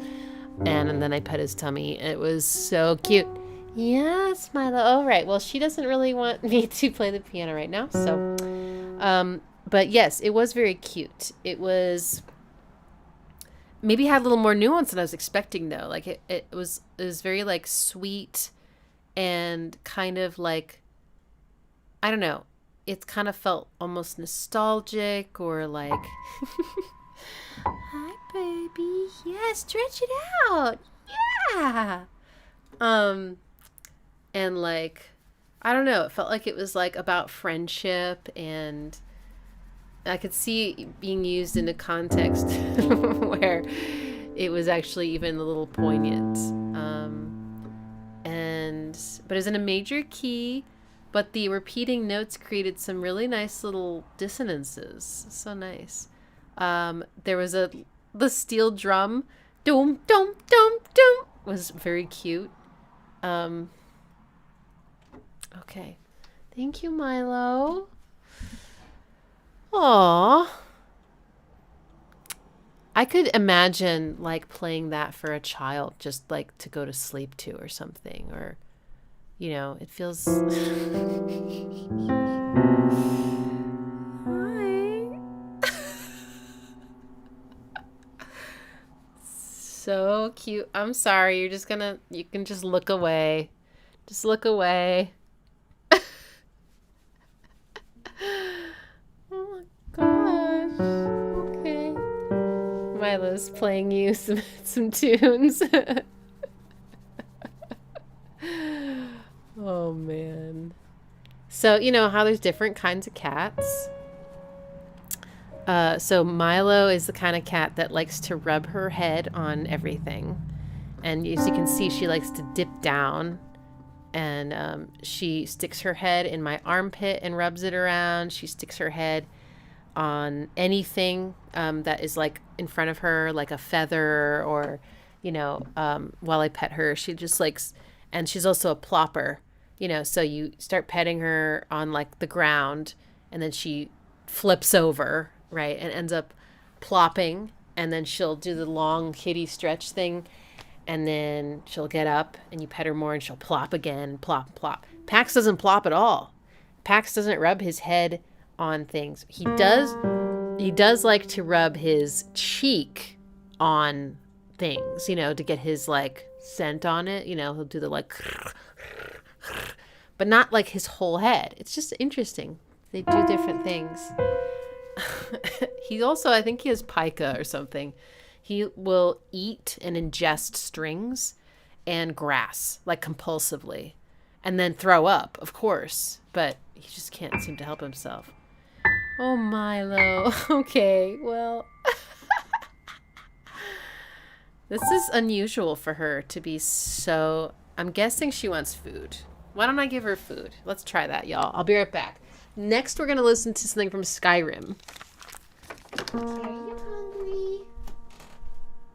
And then I pet his tummy. It was so cute. Yes, Milo. All right. Well, she doesn't really want me to play the piano right now. So, but yes, it was very cute. It was maybe had a little more nuance than I was expecting, though. Like it was very like sweet and kind of like, I don't know. It kind of felt almost nostalgic or like, hi, baby. Yeah, stretch it out. Yeah. And like, I don't know. It felt like it was like about friendship, and I could see it being used in a context where it was actually even a little poignant. But it was in a major key, but the repeating notes created some really nice little dissonances. So nice. There was the steel drum, dum dum dum dum, was very cute. Okay. Thank you, Milo. Aww. I could imagine like playing that for a child, just like to go to sleep to or something, or, you know, it feels. Hi. So cute. I'm sorry. You can just look away. Just look away. Oh my gosh. Okay. Milo's playing you some tunes. Oh man. So, you know how there's different kinds of cats? So Milo is the kind of cat that likes to rub her head on everything. And as you can see, she likes to dip down. And she sticks her head in my armpit and rubs it around. She sticks her head on anything that is like in front of her, like a feather, or, you know, while I pet her, she just likes, and she's also a plopper, you know, so you start petting her on like the ground, and then she flips over, right, and ends up plopping, and then she'll do the long kitty stretch thing. And then she'll get up and you pet her more and she'll plop again, plop, plop. Pax doesn't plop at all. Pax doesn't rub his head on things. He does like to rub his cheek on things, you know, to get his like scent on it. You know, he'll do the like, but not like his whole head. It's just interesting. They do different things. He also, I think he has pica or something. He will eat and ingest strings and grass, like compulsively, and then throw up, of course, but he just can't seem to help himself. Oh, Milo. Okay, well, this is unusual for her to be so, I'm guessing she wants food. Why don't I give her food? Let's try that, y'all. I'll be right back. Next, we're going to listen to something from Skyrim. Are you hungry?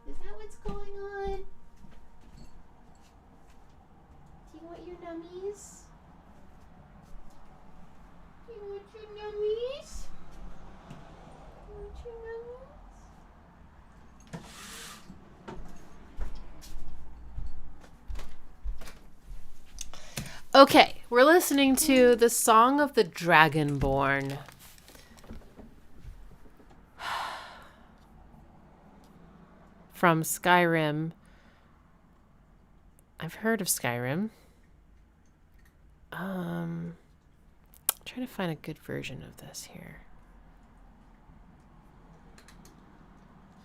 Is that what's going on? Do you want your nummies? Do you want your nummies? Do you want your nummies? Okay, we're listening to the Song of the Dragonborn. From Skyrim. I've heard of Skyrim. I'm trying to find a good version of this here.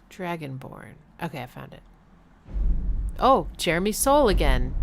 Dragonborn. Okay, I found it. Oh, Jeremy Soule again.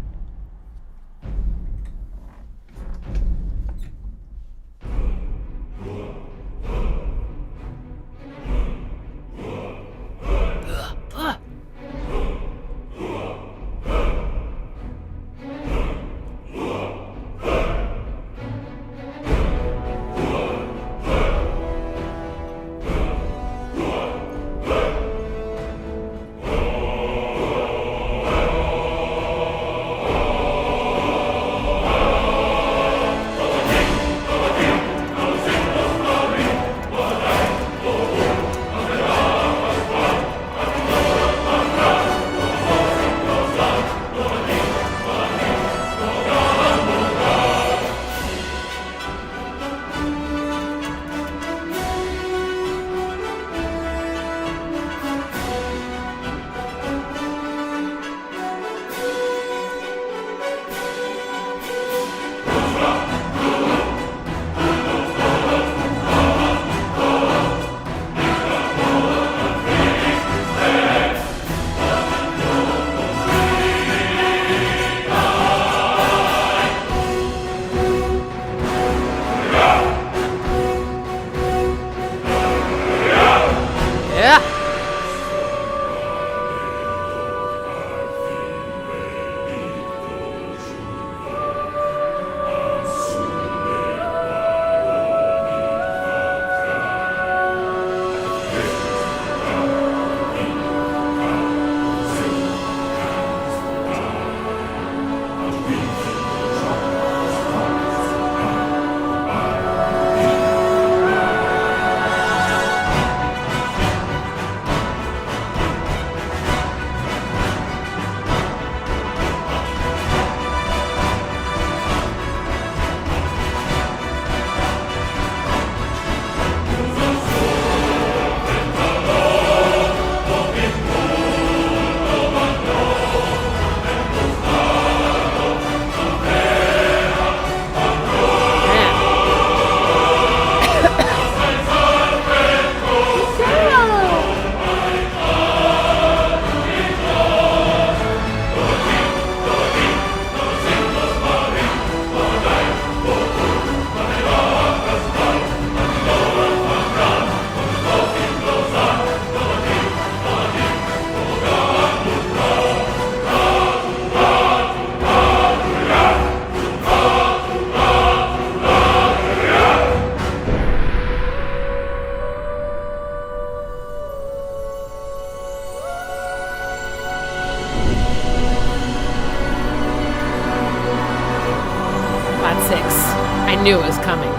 knew it was coming.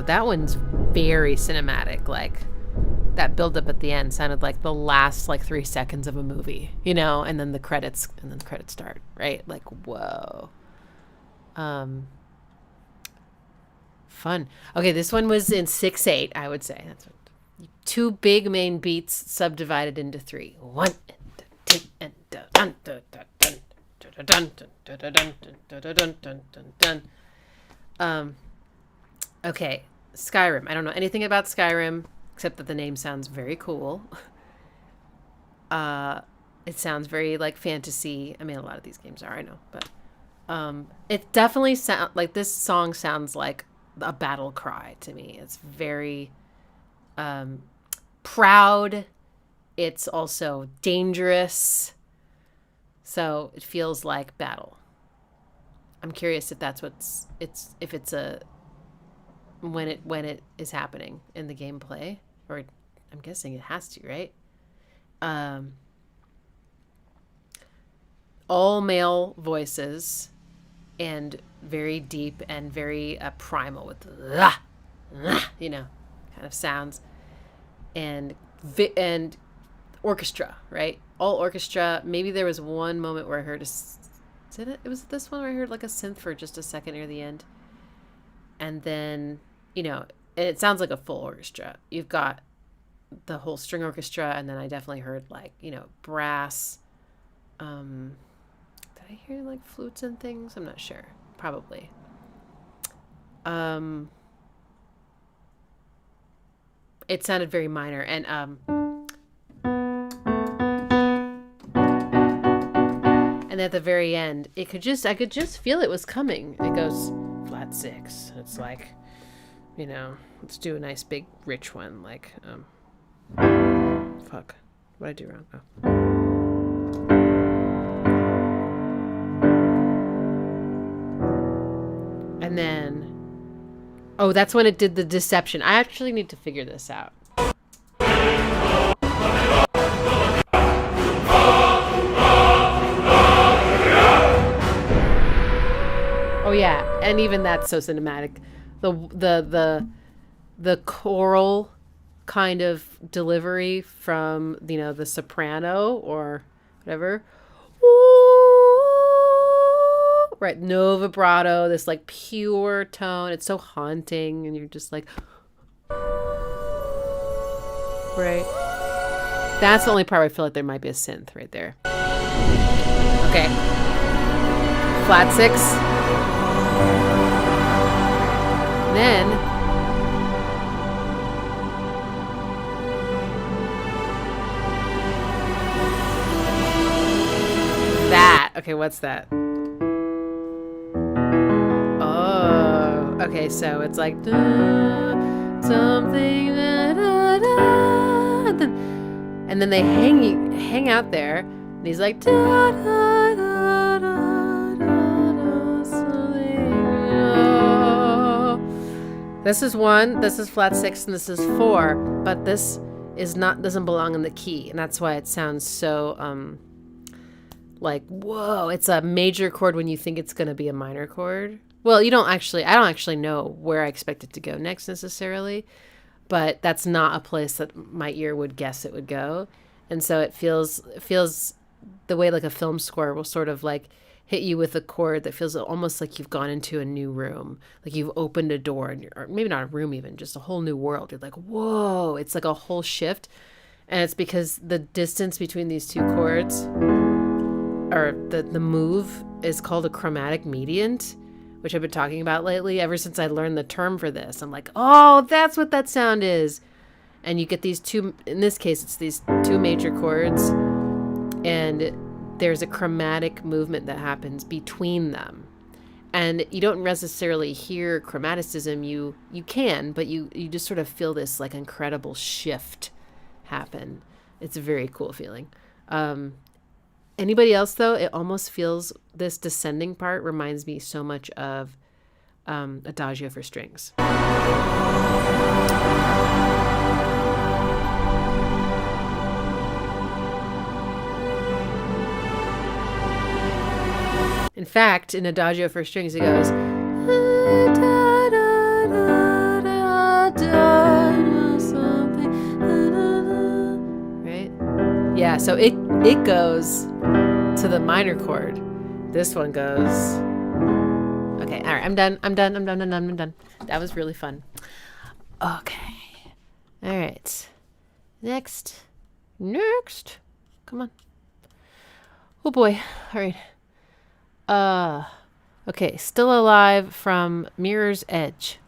That one's very cinematic. Like that build up at the end sounded like the last 3 seconds of a movie, and then the credits start, right? Like, whoa. Fun. Okay, this one was in 6/8, I would say. That's what, 2 big main beats subdivided into 3. 1 and 2 and dun dun dun dun dun dun dun dun dun dun. Okay. Skyrim. I don't know anything about Skyrim except that the name sounds very cool. It sounds very fantasy. I mean, a lot of these games are, I know, but it definitely sounds like this song sounds like a battle cry to me. It's very proud. It's also dangerous. So it feels like battle. I'm curious if that's if it's a when it is happening in the gameplay, or I'm guessing it has to, right? All male voices and very deep and very primal with kind of sounds and orchestra, right? All orchestra. Maybe there was one moment where I heard it was this one where I heard a synth for just a second near the end. And then, it sounds like a full orchestra. You've got the whole string orchestra, and then I definitely heard brass. Did I hear flutes and things? I'm not sure. Probably. It sounded very minor, and at the very end, I could just feel it was coming. It goes flat 6. It's like, let's do a nice big rich one. Fuck, what did I do wrong? Oh. And then, that's when it did the deception. I actually need to figure this out. Oh yeah, and even that's so cinematic. The choral kind of delivery from the soprano or whatever. Right, no vibrato, this pure tone. It's so haunting, and you're just right. That's the only part where I feel like there might be a synth right there. Okay. Flat 6. And then that. Okay, what's that? Oh, okay, so it's something, and then they hang out there, and he's like, This is 1, this is flat 6, and this is 4, but this doesn't belong in the key, and that's why it sounds so whoa. It's a major chord when you think it's going to be a minor chord. Well, I don't actually know where I expect it to go next necessarily, but that's not a place that my ear would guess it would go. And so it feels the way a film score will sort of hit you with a chord that feels almost like you've gone into a new room, like you've opened a door, or maybe not a room even, just a whole new world. You're like, whoa, it's like a whole shift. And it's because the distance between these two chords, or the move, is called a chromatic mediant, which I've been talking about lately ever since I learned the term for this. I'm like, oh, that's what that sound is. And you get these two, in this case, it's these two major chords, and there's a chromatic movement that happens between them. And you don't necessarily hear chromaticism. You can, but you just sort of feel this like incredible shift happen. It's a very cool feeling. Anybody else, though, it almost feels, this descending part reminds me so much of Adagio for strings. In fact, in Adagio for strings, it goes... Right? Yeah, so it goes to the minor chord. This one goes... Okay, all right, I'm done. That was really fun. Okay. All right. Next. Come on. Oh boy. All right. Okay, Still Alive from Mirror's Edge.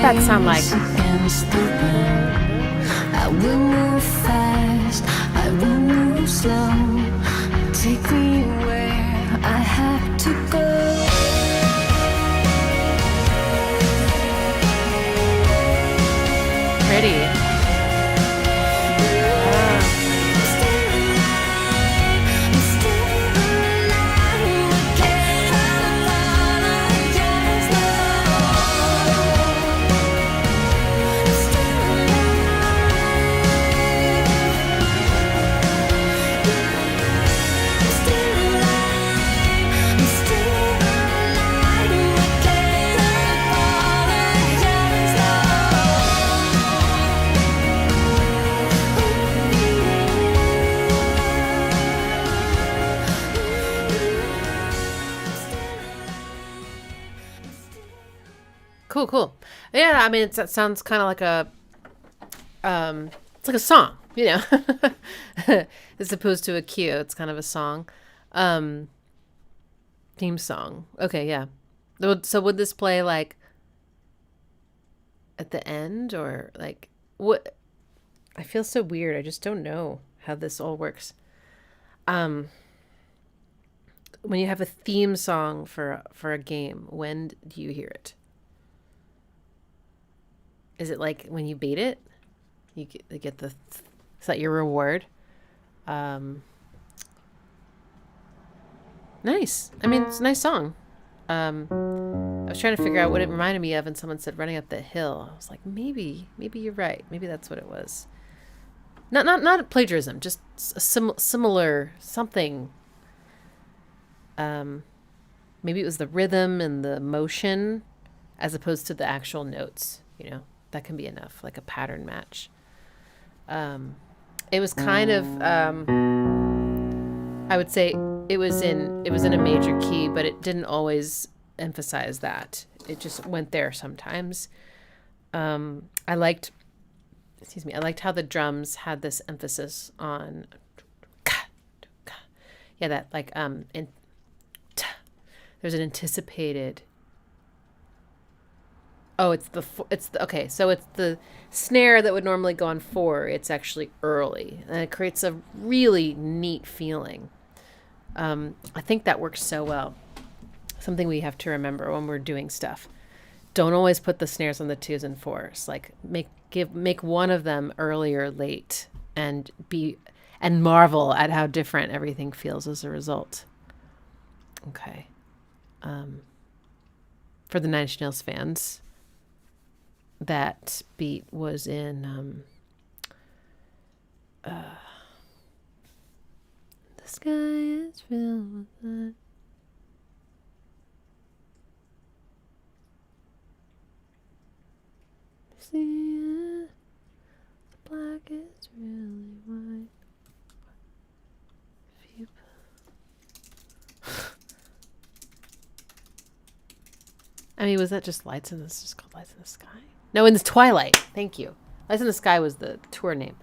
That sound like? I will move fast, I will move slow. Take me where I have to go. Pretty. Cool. Yeah, I mean, it sounds kind of like a It's like a song, you know, as opposed to a cue. It's kind of a song. Theme song. Okay, yeah. So would this play like at the end or like what? I feel so weird. I just don't know how this all works. When you have a theme song for a game, when do you hear it? Is it like when you beat it? You get the... Is that your reward? Nice. I mean, it's a nice song. I was trying to figure out what it reminded me of, and someone said "Running Up the Hill." I was like, maybe you're right. Maybe that's what it was. Not plagiarism, just a similar something. Maybe it was the rhythm and the motion, as opposed to the actual notes. You know, that can be enough, like a pattern match. It was kind of, I would say it was in a major key, but it didn't always emphasize that. It just went there sometimes. I liked how the drums had this emphasis on, yeah, that like, there's an anticipated. Oh, okay. So it's the snare that would normally go on 4. It's actually early, and it creates a really neat feeling. I think that works so well. Something we have to remember when we're doing stuff. Don't always put the snares on the 2s and 4s. Like make one of them early or late, and marvel at how different everything feels as a result. Okay. For the Nine Inch Nails fans, that beat was in the sky is filled with light. See it, the black is really white. I mean, was that just Lights in the... It's just called Lights in the Sky? No, in the Twilight. Thank you. Lights in the Sky was the tour name.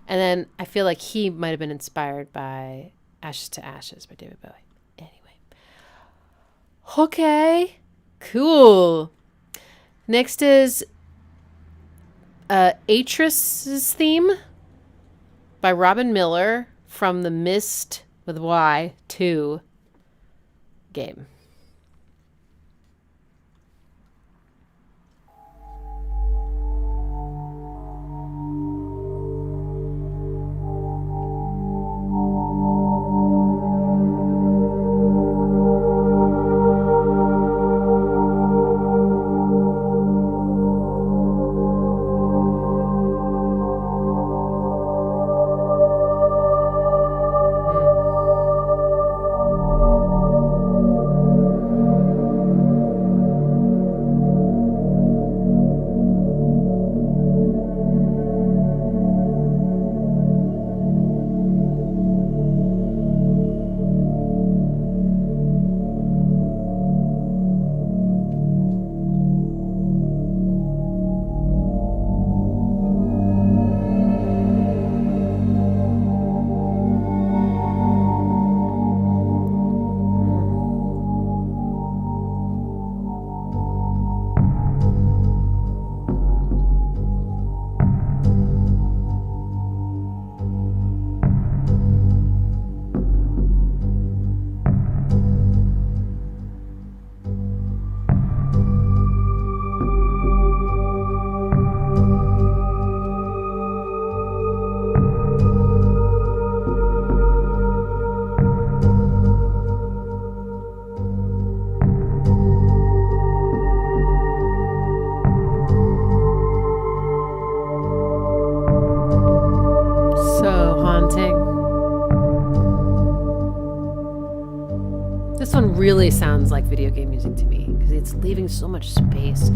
And then I feel like he might have been inspired by Ashes to Ashes by David Bowie. Anyway. Okay. Cool. Next is Atrus' theme by Robin Miller from the Myst with Y 2 game. Really sounds like video game music to me because it's leaving so much space.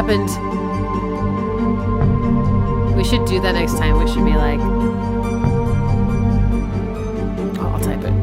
happened? We should do that next time. We should be like... Oh, I'll type it.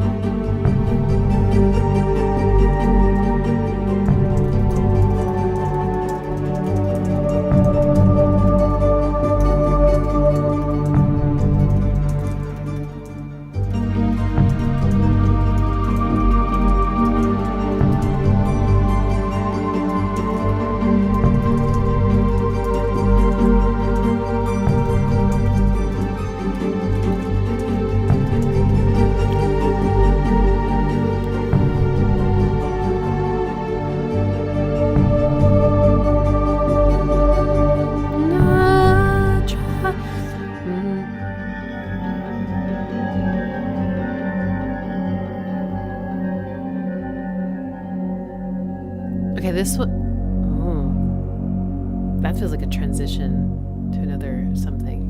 Okay, this one... Oh. That feels like a transition to another something.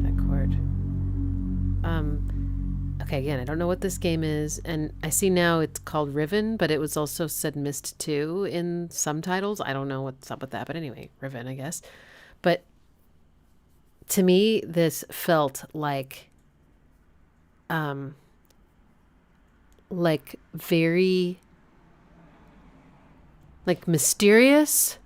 That chord. Okay, again, I don't know what this game is, and I see now it's called Riven, but it was also said Mist 2 in some titles. I don't know what's up with that, but anyway, Riven, I guess. But to me, this felt like very... like mysterious,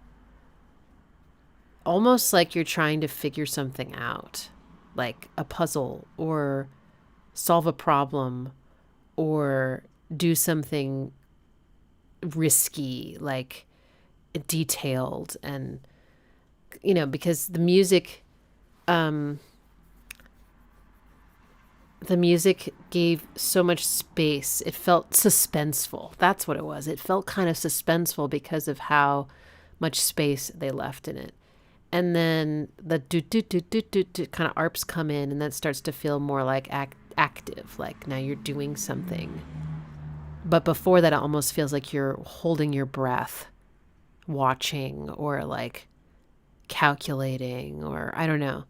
almost like you're trying to figure something out, like a puzzle or solve a problem or do something risky, like detailed. And, you know, because the music gave so much space. It felt suspenseful. That's what it was. It felt kind of suspenseful because of how much space they left in it. And then the do kind of arps come in, and that starts to feel more like active, like now you're doing something. But before that, it almost feels like you're holding your breath, watching, or like calculating, or I don't know,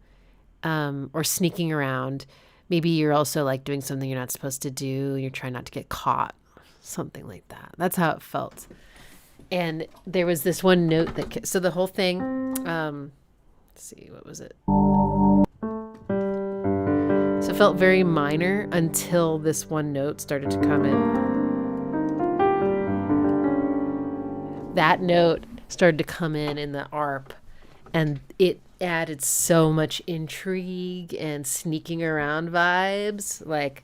or sneaking around. Maybe you're also like doing something you're not supposed to do. You're trying not to get caught. Something like that. That's how it felt. And there was this one note that... So the whole thing... let's see, what was it? So it felt very minor until this one note started to come in. That note started to come in the ARP. And it added so much intrigue and sneaking around vibes. Like,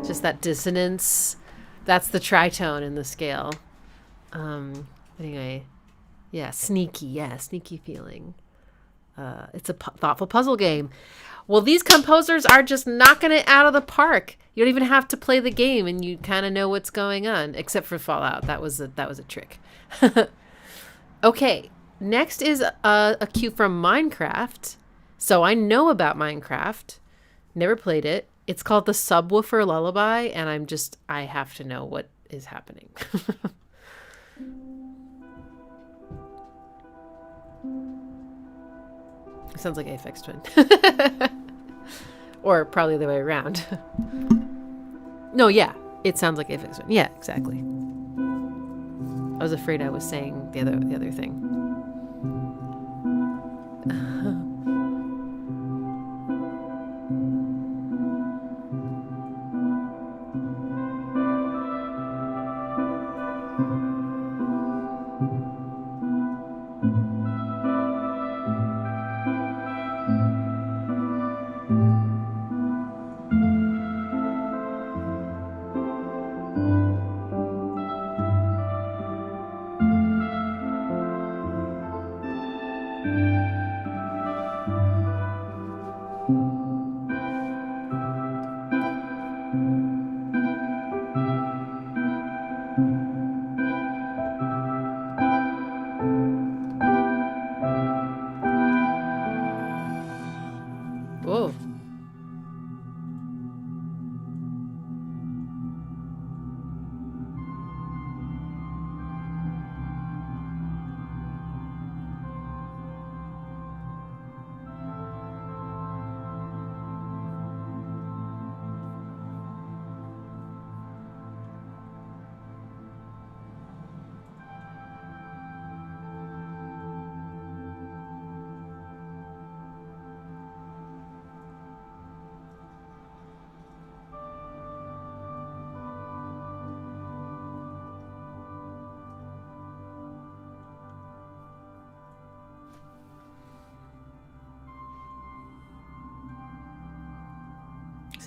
just that dissonance. That's the tritone in the scale. Anyway, yeah, sneaky feeling. It's a thoughtful puzzle game. Well, these composers are just knocking it out of the park. You don't even have to play the game, and you kind of know what's going on, except for Fallout. That was a trick. Okay, next is a cue from Minecraft. So I know about Minecraft. Never played it. It's called the Subwoofer Lullaby, and I have to know what is happening. It sounds like Aphex Twin. Or probably the way around. No, yeah. It sounds like Aphex Twin. Yeah, exactly. I was afraid I was saying the other thing.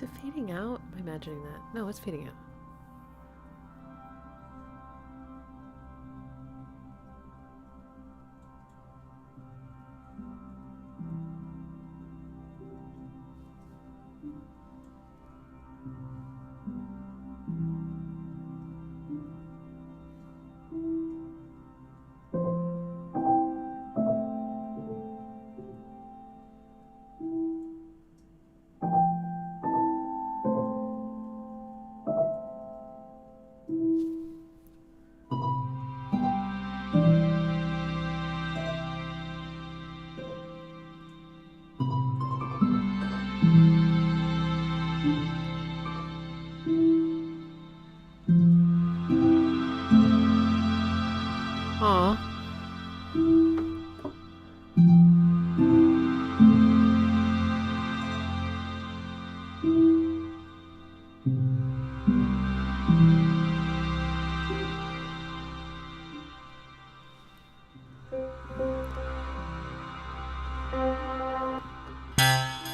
Is it fading out? Am I imagining that? No, it's fading out.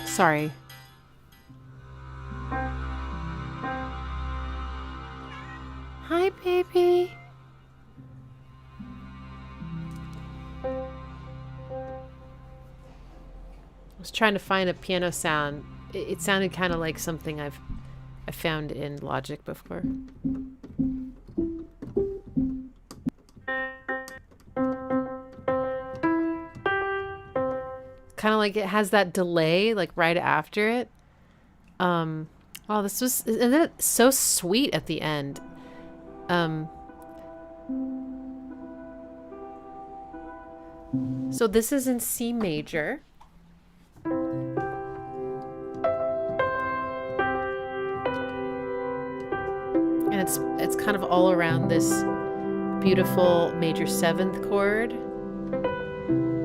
Sorry. Hi, baby. I was trying to find a piano sound. It sounded kind of like something I found in Logic before. Kind of like it has that delay, like right after it. Oh, this was, and then it's so sweet at the end. So this is in C major. And it's kind of all around this beautiful major 7th chord,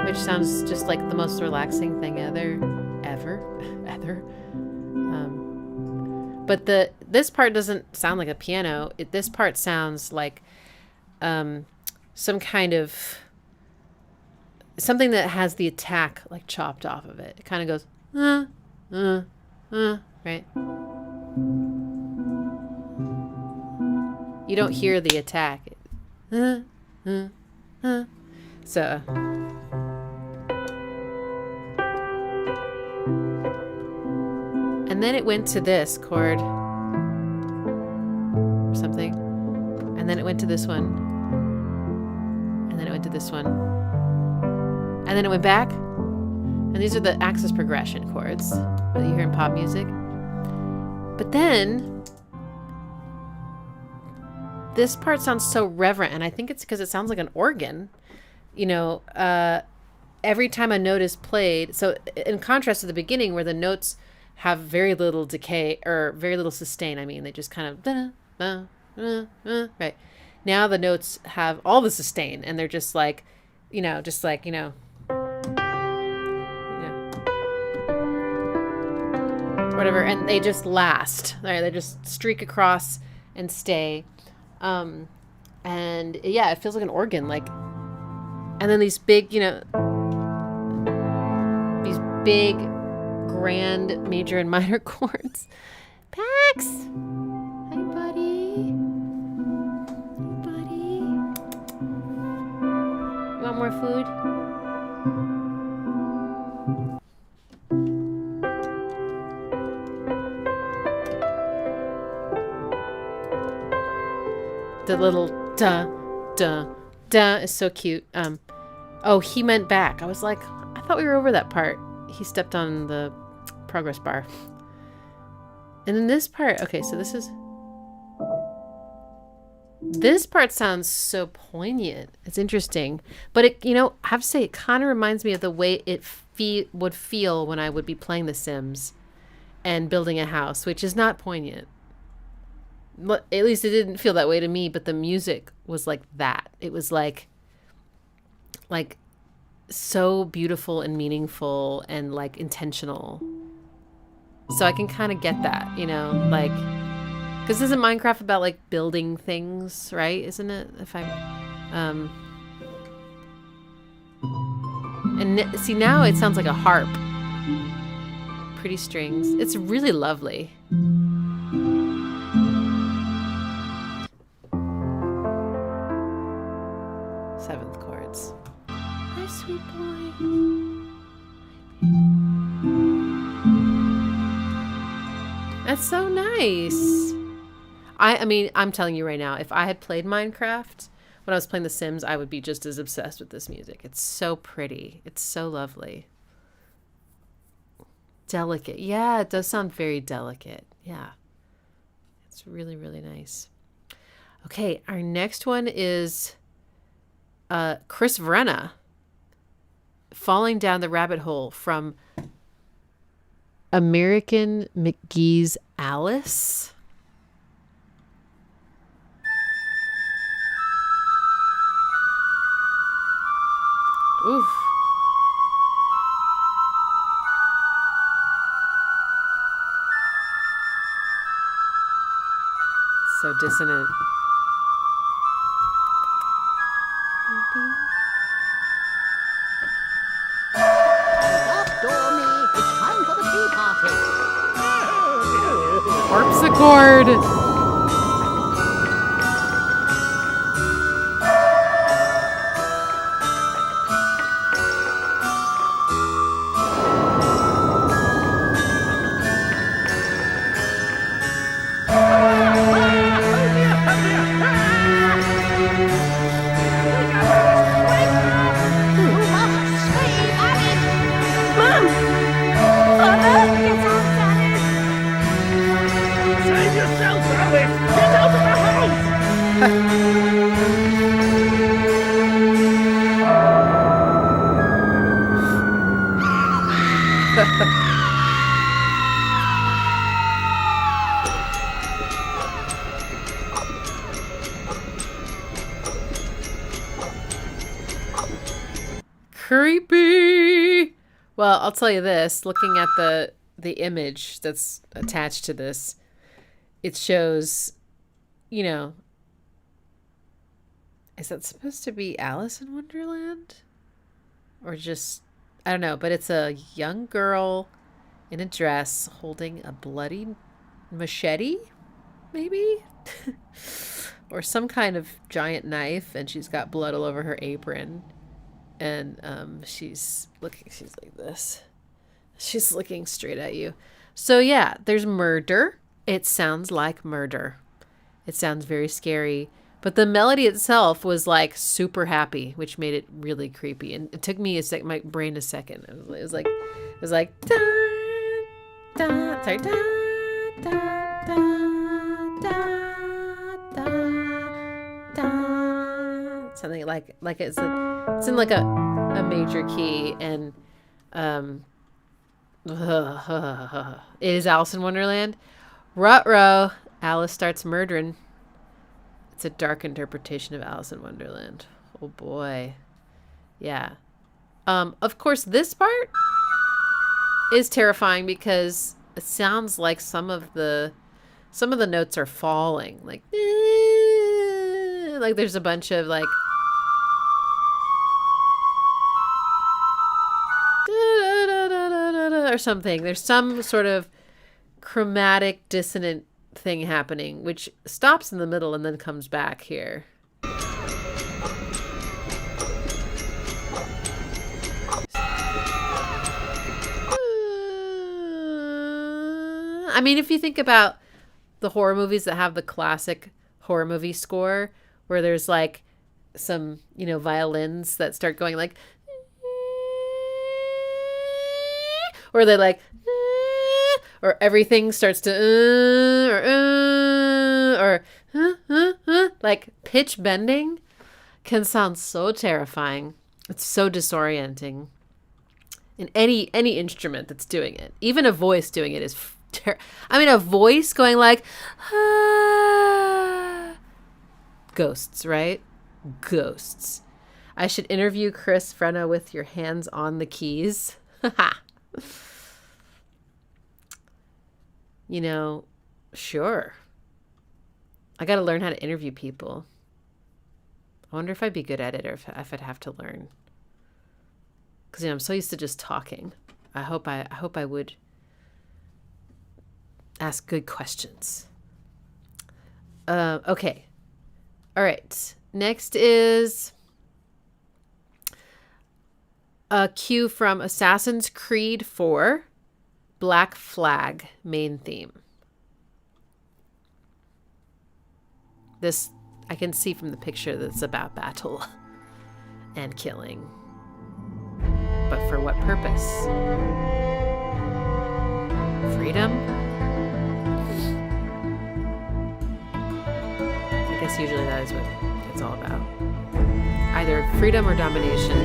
which sounds just like the most relaxing thing ever. But this part doesn't sound like a piano. This part sounds like some kind of something that has the attack like chopped off of it. It kind of goes right. You don't hear the attack. So. And then it went to this chord or something. And then it went to this one. And then it went to this one. And then it went back. And these are the axis progression chords that you hear in pop music. But then this part sounds so reverent, and I think it's because it sounds like an organ. You know, every time a note is played, so in contrast to the beginning where the notes have very little decay or very little sustain. I mean, they just kind of right. Now the notes have all the sustain, and they're just like, whatever, and they just last. Right? They just streak across and stay. And yeah, it feels like an organ, like, and then these big, these big grand major and minor chords. Pax! Hi, buddy. Hey, buddy. You want more food? The little duh, duh, duh is so cute. Oh, he meant back. I was like, I thought we were over that part. He stepped on the progress bar. And then this part, okay, so this part sounds so poignant. It's interesting. But it, I have to say, it kind of reminds me of the way it would feel when I would be playing The Sims and building a house, which is not poignant. At least it didn't feel that way to me, but the music was like that. It was like so beautiful and meaningful and like intentional. So I can kind of get that, like, because isn't Minecraft about like building things, right? Isn't it? If I'm, and see, now it sounds like a harp pretty strings. It's really lovely. Seventh chords. Hi, sweet boy. That's so nice. I mean, I'm telling you right now, if I had played Minecraft when I was playing The Sims, I would be just as obsessed with this music. It's so pretty. It's so lovely. Delicate. Yeah, it does sound very delicate. Yeah. It's really, really nice. Okay, our next one is Chris Vrenna, Falling Down the Rabbit Hole from American McGee's Alice. Oof. So dissonant. Harpsichord. Creepy. Well, I'll tell you this, looking at the image that's attached to this, it shows, you know, is that supposed to be Alice in Wonderland? Or just, I don't know, but it's a young girl in a dress holding a bloody machete, maybe? Or some kind of giant knife, and she's got blood all over her apron. And she's like this. She's looking straight at you. So yeah, there's murder. It sounds like murder. It sounds very scary. But the melody itself was like super happy, which made it really creepy. And it took me my brain a second. It was like da, da, sorry, da, da, da, da, da, da. Something like it's in like a major key, and it is Alice in Wonderland. Ruh-roh, Alice starts murdering. It's a dark interpretation of Alice in Wonderland. Oh boy. Yeah. Of course, this part is terrifying because it sounds like some of the notes are falling. Like there's a bunch of like or something. There's some sort of chromatic dissonant thing happening, which stops in the middle and then comes back here. I mean, if you think about the horror movies that have the classic horror movie score, where there's like some, violins that start going like, or they like, or everything starts to, like pitch bending can sound so terrifying. It's so disorienting. And any instrument that's doing it, even a voice doing it is, a voice going like, ghosts, right? Ghosts. I should interview Chris Vrenna with your hands on the keys. Sure. I got to learn how to interview people. I wonder if I'd be good at it or if I'd have to learn. Because I'm so used to just talking. I hope I would ask good questions. Okay. All right. Next is a cue from Assassin's Creed 4, Black Flag main theme. This, I can see from the picture that it's about battle and killing. But for what purpose? Freedom? I guess usually that is what it's all about. Either freedom or domination.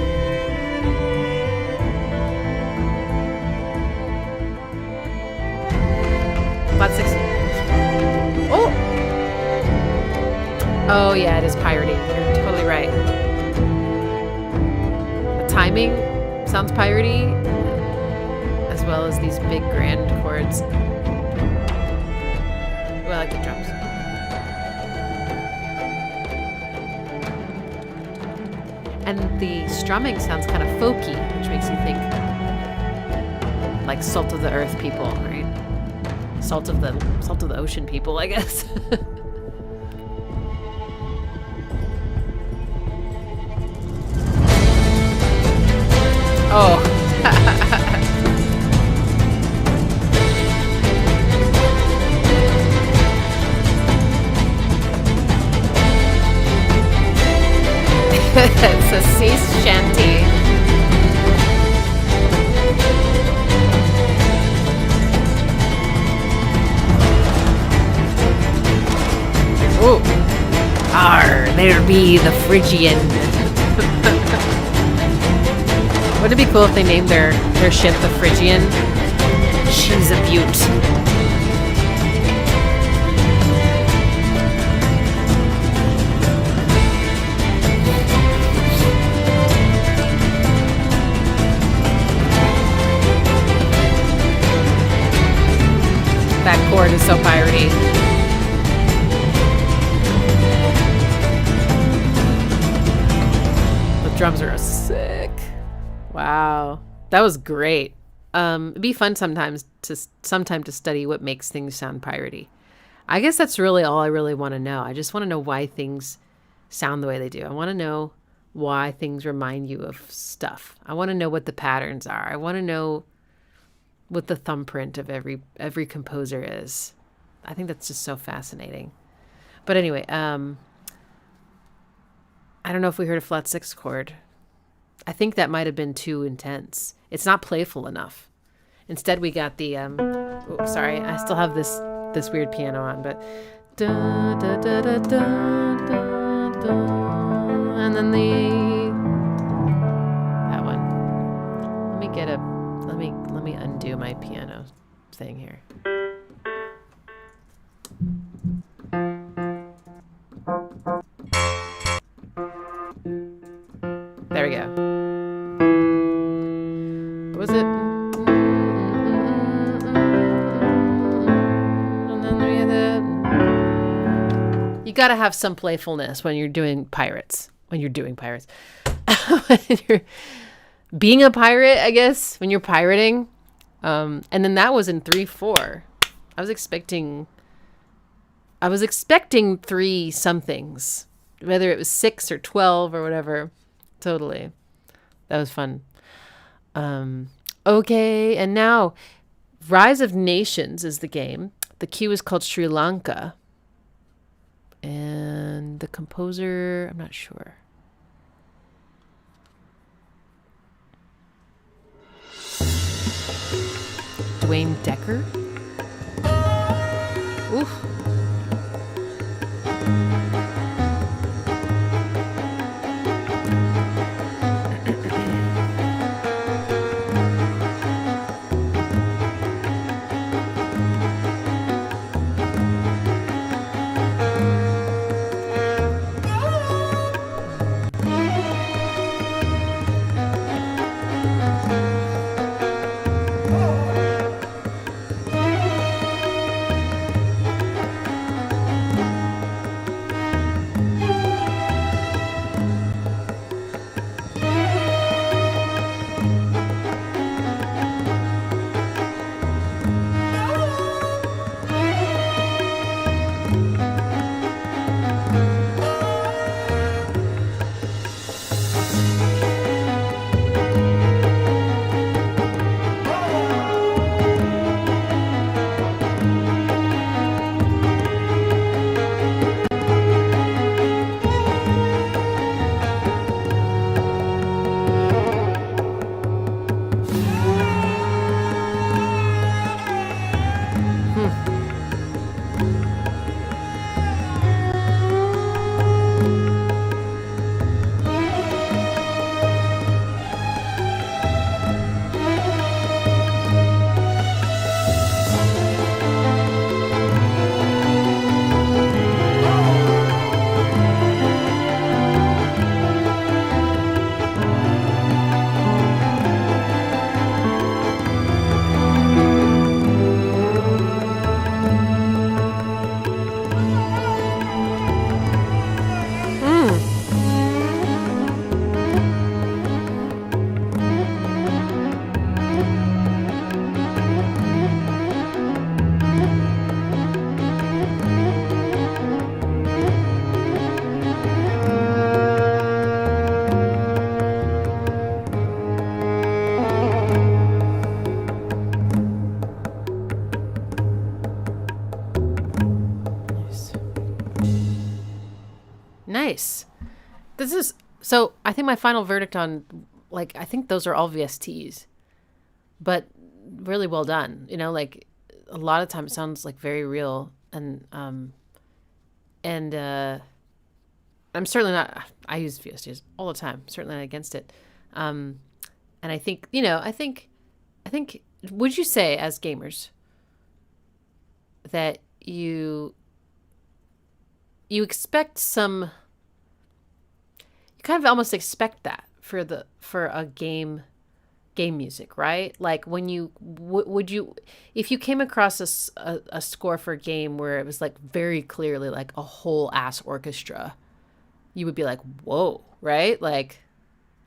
About 6. Oh! Oh yeah, it is piratey. You're totally right. The timing sounds piratey, as well as these big grand chords. Ooh, I like the drums. And the strumming sounds kind of folky, which makes you think like Salt of the Earth people, right? Salt of the ocean people, I guess. Oh. It's a sea shanty. Ooh. Arr, there be the Phrygian. Wouldn't it be cool if they named their ship the Phrygian? She's a beaut. That chord is so piratey. The drums are sick. Wow, that was great. It'd be fun sometime to study what makes things sound piratey. I guess that's really all I really want to know. I just want to know why things sound the way they do. I want to know why things remind you of stuff. I want to know what the patterns are. I want to know what the thumbprint of every composer is. I think that's just so fascinating. But anyway, I don't know if we heard a flat 6 chord. I think that might have been too intense. It's not playful enough. Instead, we got the sorry, I still have this weird piano on, but da, da, da, da, da, da, da, and then that one. Let me undo my piano thing here. There we go. What was it? And then we had you gotta have some playfulness when you're doing pirates. When you're being a pirate, I guess, when you're pirating. And then that was in 3/4. I was expecting 3 somethings, whether it was 6 or 12 or whatever. Totally. That was fun. Okay, and now Rise of Nations is the game. The cue is called Sri Lanka. And the composer, I'm not sure. Dwayne Decker? Oof. This is so. I think my final verdict on, like, I think those are all VSTs, but really well done. You know, like a lot of times it sounds like very real, and I'm certainly not. I use VSTs all the time. Certainly not against it. And I think, you know, I think. Would you say, as gamers, that you expect some? You kind of almost expect that for a game music, right? Like when you would you, if you came across a score for a game where it was like very clearly like a whole ass orchestra, you would be like, whoa, right? Like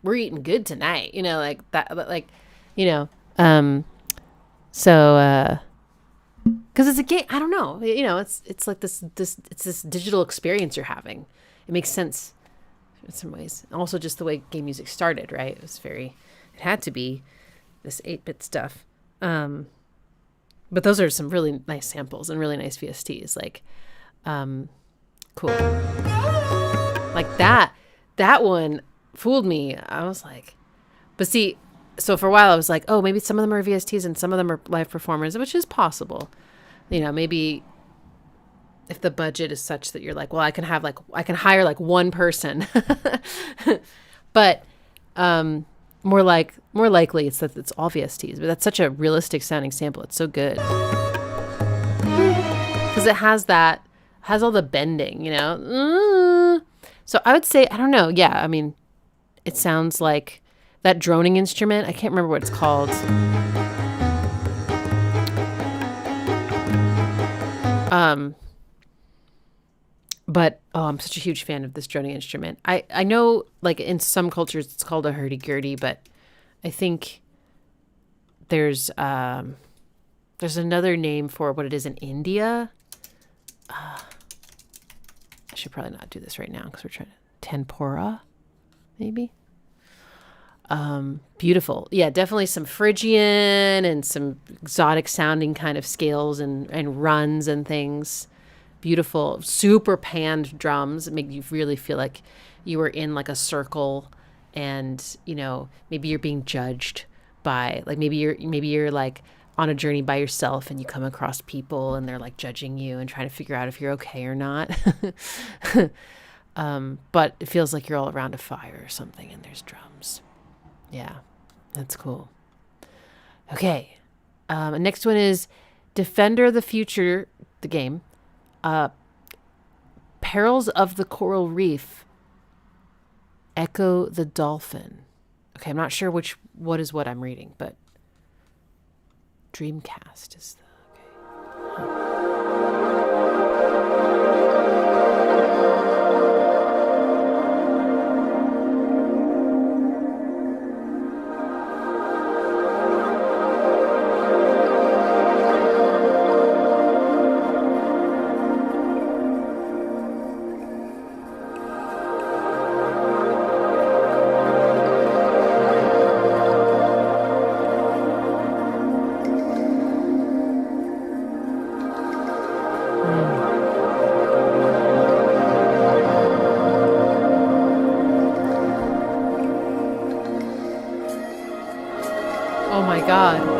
we're eating good tonight, you know, like that, like, you know, so because it's a game, I don't know, you know, it's like this it's this digital experience you're having. It makes sense in some ways. Also just the way game music started, right? It had to be this 8-bit stuff. But those are some really nice samples and really nice VSTs. Like, cool. Like that one fooled me. I was like, but see, so for a while I was like, oh, maybe some of them are VSTs and some of them are live performers, which is possible. You know, maybe if the budget is such that you're like, well, I can hire like one person, but, more likely it's that it's all VSTs, but that's such a realistic sounding sample. It's so good. Cause it has all the bending, you know? So I would say, I don't know. Yeah. I mean, it sounds like that droning instrument. I can't remember what it's called. But I'm such a huge fan of this droning instrument. I know, like in some cultures, it's called a hurdy-gurdy, but I think there's another name for what it is in India. I should probably not do this right now because we're trying to tempura, maybe. Beautiful. Yeah, definitely some Phrygian and some exotic sounding kind of scales and runs and things. Beautiful, super panned drums make you really feel like you were in like a circle, and you know, maybe you're being judged by, like, maybe you're like on a journey by yourself and you come across people and they're like judging you and trying to figure out if you're okay or not. But it feels like you're all around a fire or something and there's drums. Yeah, that's cool. Okay. Next one is Defender of the Future, the game. Perils of the Coral Reef, Echo the Dolphin. Okay, I'm not sure what is what I'm reading, but Dreamcast is the... Okay. Oh my God.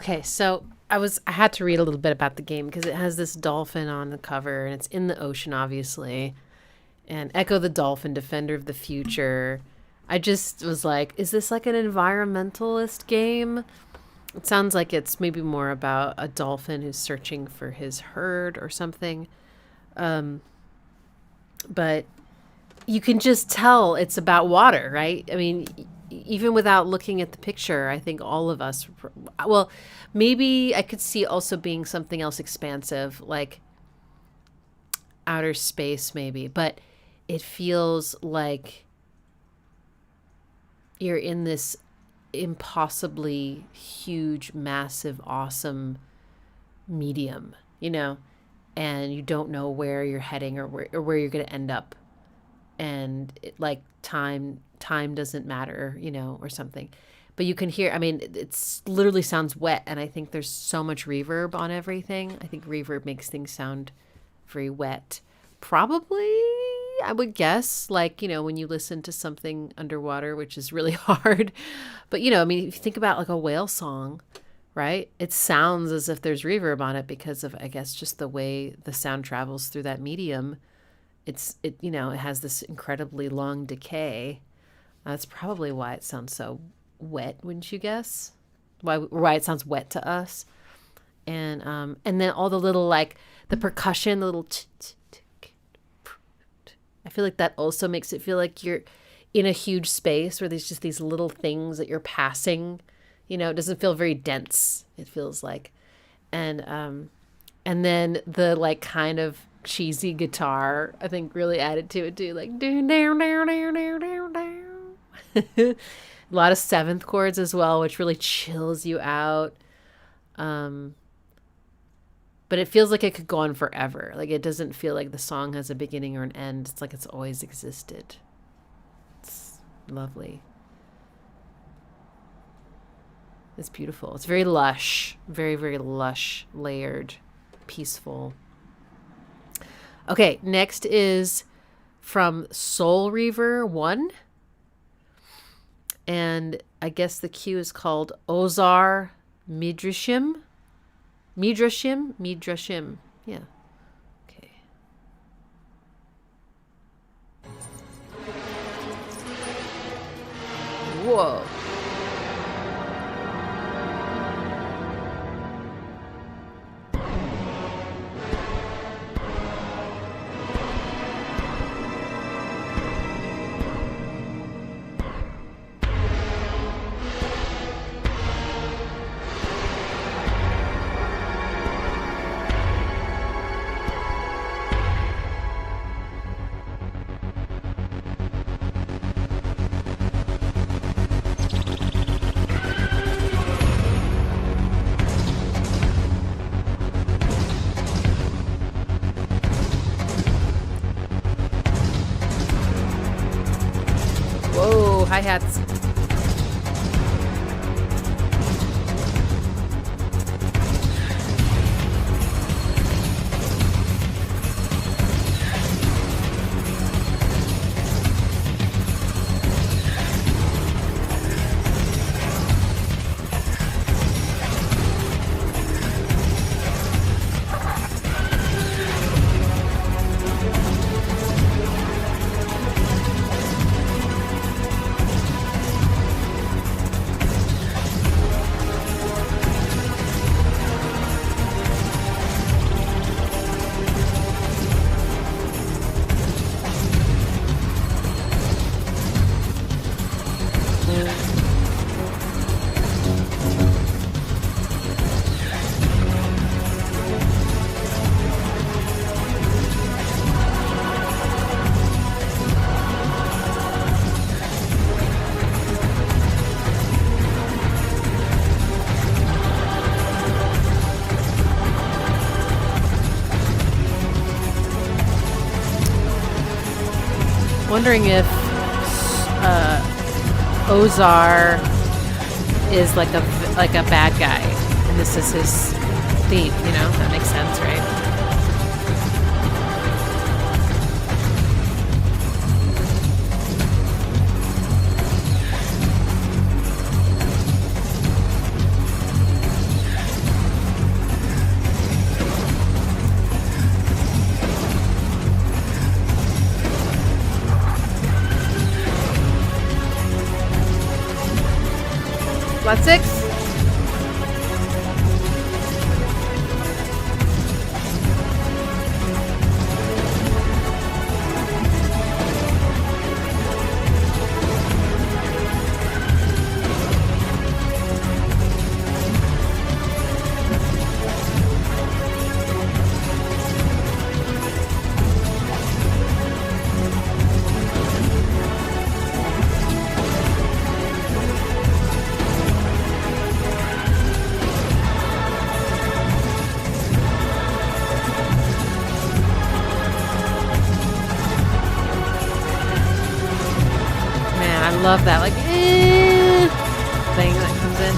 Okay, so I had to read a little bit about the game because it has this dolphin on the cover and it's in the ocean, obviously. And Echo the Dolphin, Defender of the Future. I just was like, is this like an environmentalist game? It sounds like it's maybe more about a dolphin who's searching for his herd or something. But you can just tell it's about water, right? I mean, even without looking at the picture, I think all of us, well, maybe I could see also being something else expansive, like outer space maybe, but it feels like you're in this impossibly huge, massive, awesome medium, you know, and you don't know where you're heading or where you're going to end up. And it, like time doesn't matter, you know, or something. But you can hear, I mean, it's literally sounds wet. And I think there's so much reverb on everything. I think reverb makes things sound very wet. Probably, I would guess, like, you know, when you listen to something underwater, which is really hard. But, you know, I mean, if you think about like a whale song, right? It sounds as if there's reverb on it because of, I guess, just the way the sound travels through that medium. It you know, it has this incredibly long decay. That's probably why it sounds so wet, wouldn't you guess? Why it sounds wet to us. And then all the little, like, the percussion, the little I feel like that also makes it feel like you're in a huge space where there's just these little things that you're passing. You know, it doesn't feel very dense, it feels like. And then the, like, kind of cheesy guitar, I think, really added to it too, like down down down down down down down. A lot of seventh chords as well, which really chills you out. But it feels like it could go on forever. Like, it doesn't feel like the song has a beginning or an end. It's like it's always existed. It's lovely. It's beautiful. It's very lush, very, very lush, layered, peaceful. Okay, next is from Soul Reaver 1. And I guess the cue is called Ozar Midrashim. Midrashim. Yeah. Okay. Whoa. Whoa, hi-hats. Wondering if Ozar is like a bad guy, and this is his theme. You know, that makes sense, right? Flat 6. Love that, like, thing that comes in.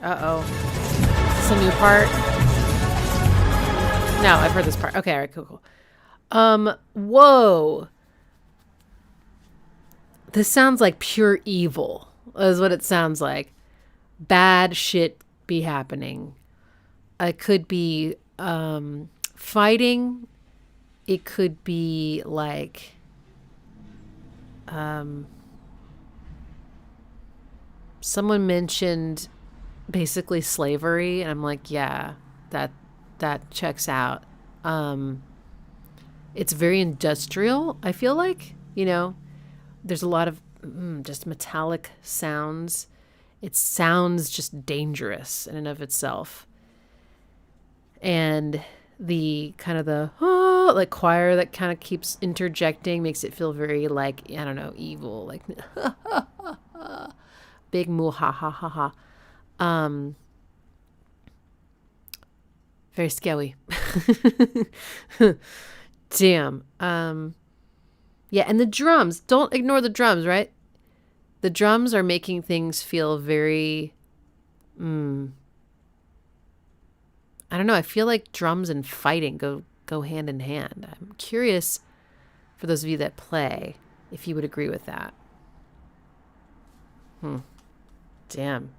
Uh-oh. Is this a new part? No, I've heard this part. Okay, all right, cool. Whoa. This sounds like pure evil, is what it sounds like. Bad shit be happening. It could be fighting. It could be like someone mentioned basically slavery, and I'm like, yeah, that checks out. It's very industrial, I feel like, you know. There's a lot of just metallic sounds. It sounds just dangerous in and of itself. And the kind of the like choir that kind of keeps interjecting makes it feel very like, I don't know, evil, like big moo ha ha ha ha. Very scary. Damn. Yeah, and the drums. Don't ignore the drums, right? The drums are making things feel very I don't know. I feel like drums and fighting go hand in hand. I'm curious, for those of you that play, if you would agree with that. Damn.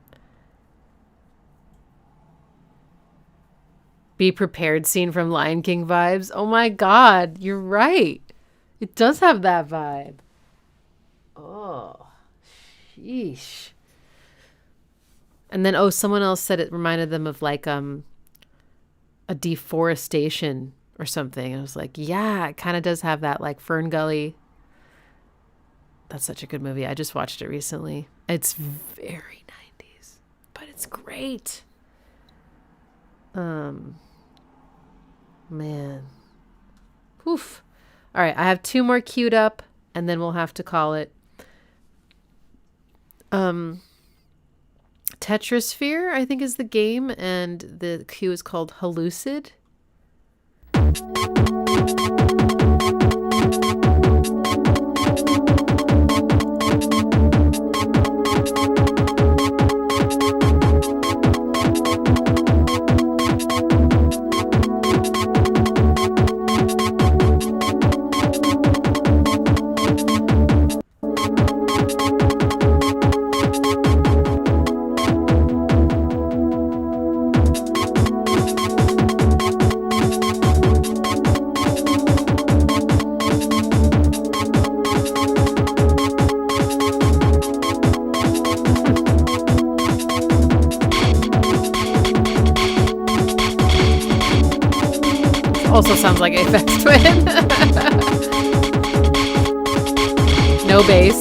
Be prepared scene from Lion King vibes. Oh my God, you're right. It does have that vibe. Oh, sheesh. And then, someone else said it reminded them of like a deforestation or something. I was like, yeah, it kind of does have that, like Fern Gully. That's such a good movie. I just watched it recently. It's very 90s, but it's great. Man. Oof. All right, I have 2 more queued up, and then we'll have to call it. Tetrasphere, I think, is the game, and the queue is called Hallucid. Also sounds like Aphex Twin. no bass.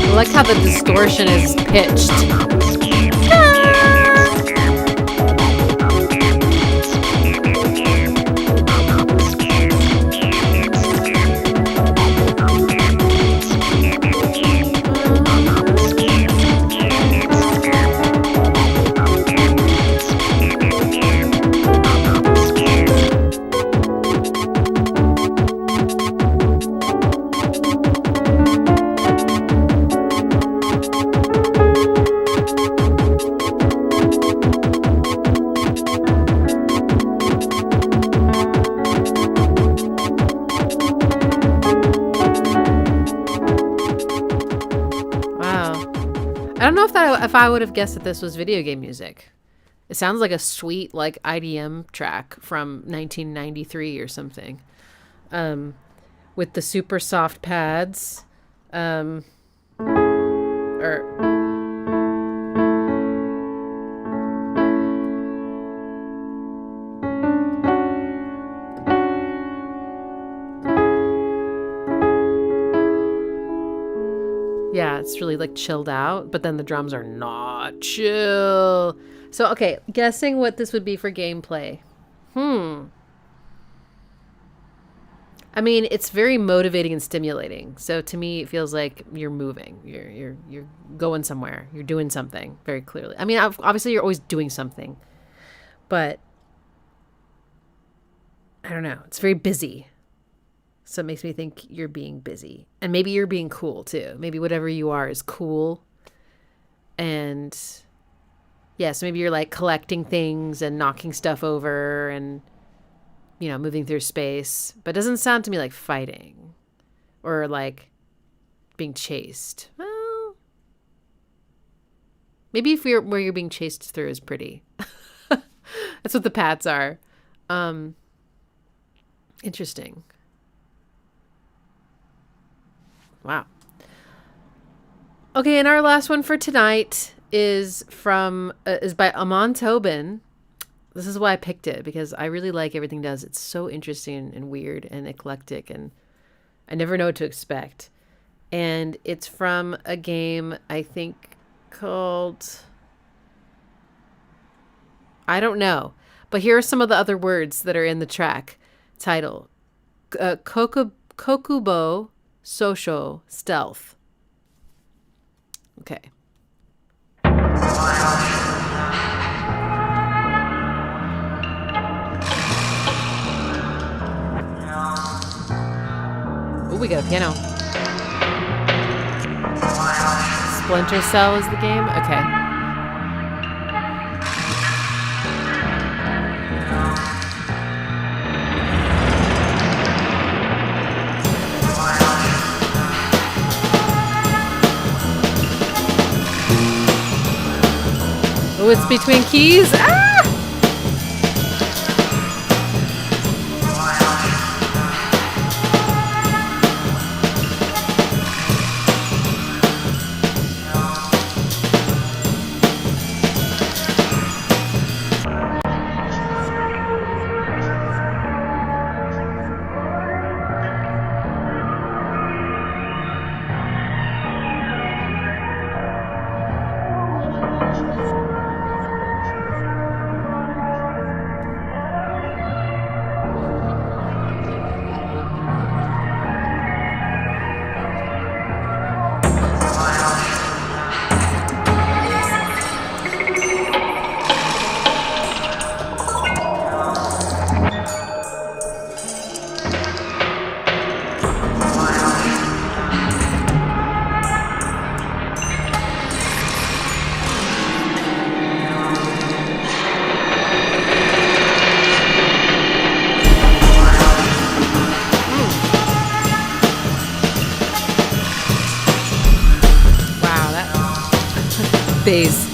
I like how the distortion is pitched. If I would have guessed that this was video game music. It sounds like a sweet like IDM track from 1993 or something. With the super soft pads. Yeah, it's really like chilled out, but then the drums are not chill. So, okay, guessing what this would be for gameplay. I mean, it's very motivating and stimulating. So to me, it feels like you're moving. You're going somewhere. You're doing something very clearly. I mean, obviously you're always doing something. But I don't know. It's very busy. So it makes me think you're being busy. And maybe you're being cool too. Maybe whatever you are is cool. And yeah, so maybe you're like collecting things and knocking stuff over and, you know, moving through space. But it doesn't sound to me like fighting or like being chased. Well, maybe if where you're being chased through is pretty. That's what the pads are. Interesting. Wow. Okay, and our last one for tonight is by Amon Tobin. This is why I picked it, because I really like everything it does. It's so interesting and weird and eclectic, and I never know what to expect. And it's from a game, I think, called... I don't know. But here are some of the other words that are in the track title. Kokubo Social Stealth. Okay. Oh, we got a piano. Splinter Cell is the game? Okay. Oh, it's between keys. Ah! face.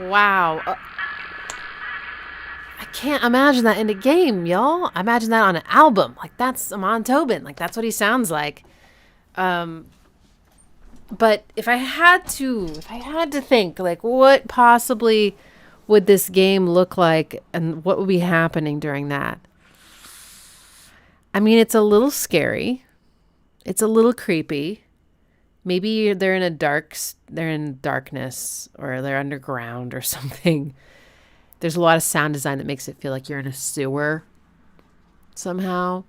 Wow. I can't imagine that in a game, y'all. I imagine that on an album. Like, that's Amon Tobin. Like, that's what he sounds like. But if I had to think, like, what possibly would this game look like and what would be happening during that? I mean, it's a little scary. It's a little creepy. Maybe they're in darkness or they're underground or something. There's a lot of sound design that makes it feel like you're in a sewer somehow.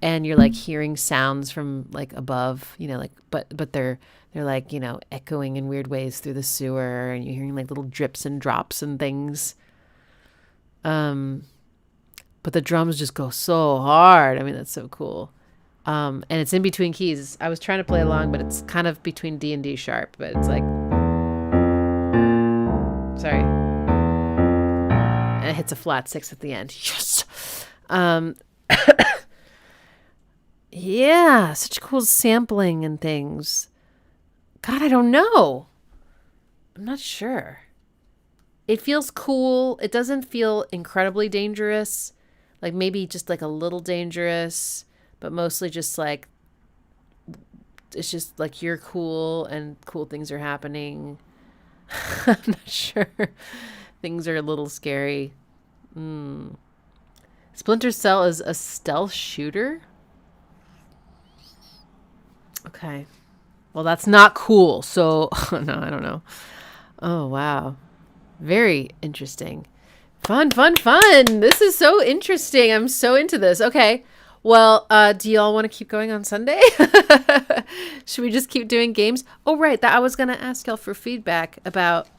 And you're like hearing sounds from like above, you know, like, but they're like, you know, echoing in weird ways through the sewer, and you're hearing like little drips and drops and things. But the drums just go so hard. I mean, that's so cool. And it's in between keys. I was trying to play along, but it's kind of between D and D sharp, but it's like, sorry. And it hits a flat 6 at the end. Yes. Yeah, such cool sampling and things. God, I don't know. I'm not sure. It feels cool. It doesn't feel incredibly dangerous. Like maybe just like a little dangerous, but mostly just like, it's just like you're cool and cool things are happening. I'm not sure. Things are a little scary. Splinter Cell is a stealth shooter? Okay. Well, that's not cool. So, no, I don't know. Oh, wow. Very interesting. Fun. This is so interesting. I'm so into this. Okay. Well, do y'all want to keep going on Sunday? Should we just keep doing games? Oh, right. That I was going to ask y'all for feedback about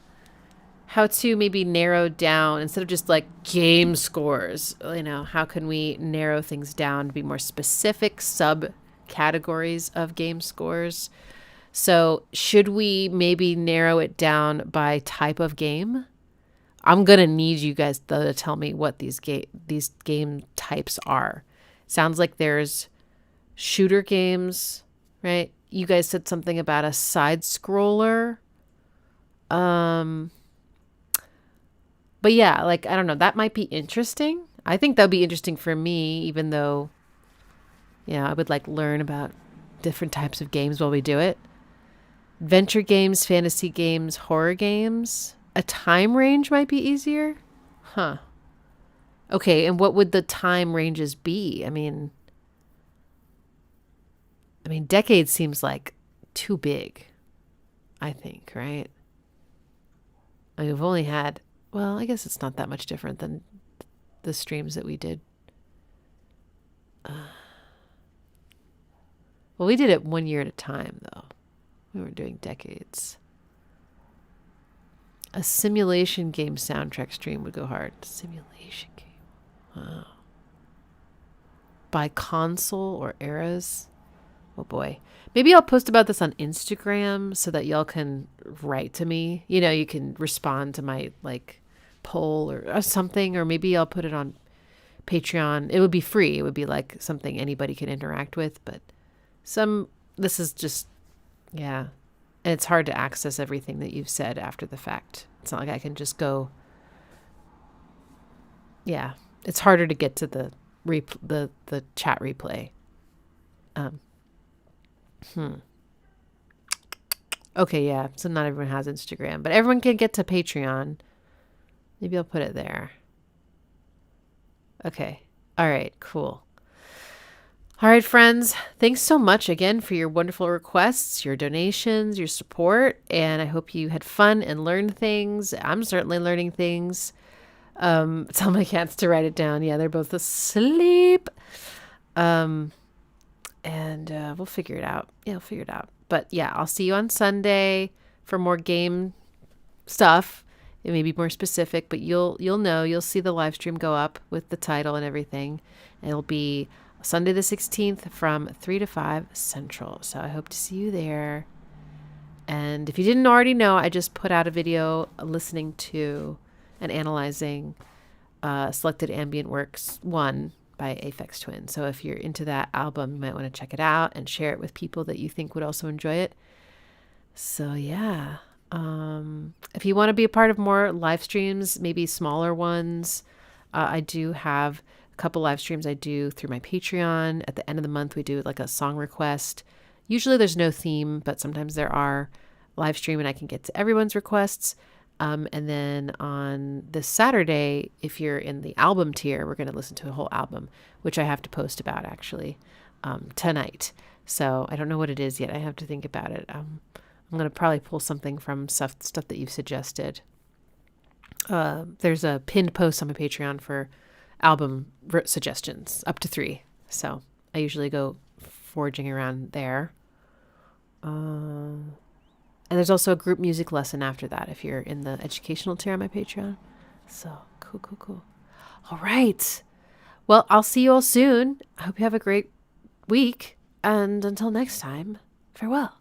how to maybe narrow down, instead of just like game scores, you know, how can we narrow things down to be more specific subcategories of game scores? So should we maybe narrow it down by type of game? I'm going to need you guys though to tell me what these game types are. Sounds like there's shooter games, right? You guys said something about a side scroller. But yeah, like, I don't know, that might be interesting. I think that'd be interesting for me, even though, you know, I would like learn about different types of games while we do it. Adventure games, fantasy games, horror games. A time range might be easier. Huh. Okay, and what would the time ranges be? I mean, decades seems like too big, I think, right? I mean, we've only had, well, I guess it's not that much different than the streams that we did. Well, we did it 1 year at a time, though. We weren't doing decades. A simulation game soundtrack stream would go hard. Simulation game. Wow. By console or eras Oh boy. Maybe I'll post about this on Instagram so that y'all can write to me. You know, you can respond to my like poll or something, or maybe I'll put it on Patreon. It would be free. It would be like something anybody can interact with, but this is just, yeah. And it's hard to access everything that you've said after the fact. It's not like I can just go. Yeah. It's harder to get to the chat replay. Okay, yeah. So not everyone has Instagram, but everyone can get to Patreon. Maybe I'll put it there. Okay. All right, cool. All right, friends. Thanks so much again for your wonderful requests, your donations, your support, and I hope you had fun and learned things. I'm certainly learning things. Tell my cats to write it down. Yeah, they're both asleep. And we'll figure it out. Yeah, we'll figure it out. But yeah, I'll see you on Sunday for more game stuff. It may be more specific, but you'll know. You'll see the live stream go up with the title and everything. It'll be Sunday the 16th from 3 to 5 Central. So I hope to see you there. And if you didn't already know, I just put out a video listening to and analyzing Selected Ambient Works 1 by Aphex Twin. So if you're into that album, you might want to check it out and share it with people that you think would also enjoy it. So yeah. If you want to be a part of more live streams, maybe smaller ones, I do have a couple live streams I do through my Patreon. At the end of the month, we do like a song request. Usually there's no theme, but sometimes there are live stream and I can get to everyone's requests. And then on this Saturday, if you're in the album tier, we're going to listen to a whole album, which I have to post about actually tonight. So I don't know what it is yet. I have to think about it. I'm going to probably pull something from stuff that you've suggested. There's a pinned post on my Patreon for album suggestions, up to 3. So I usually go foraging around there. And there's also a group music lesson after that if you're in the educational tier on my Patreon. So cool. All right. Well, I'll see you all soon. I hope you have a great week. And until next time, farewell.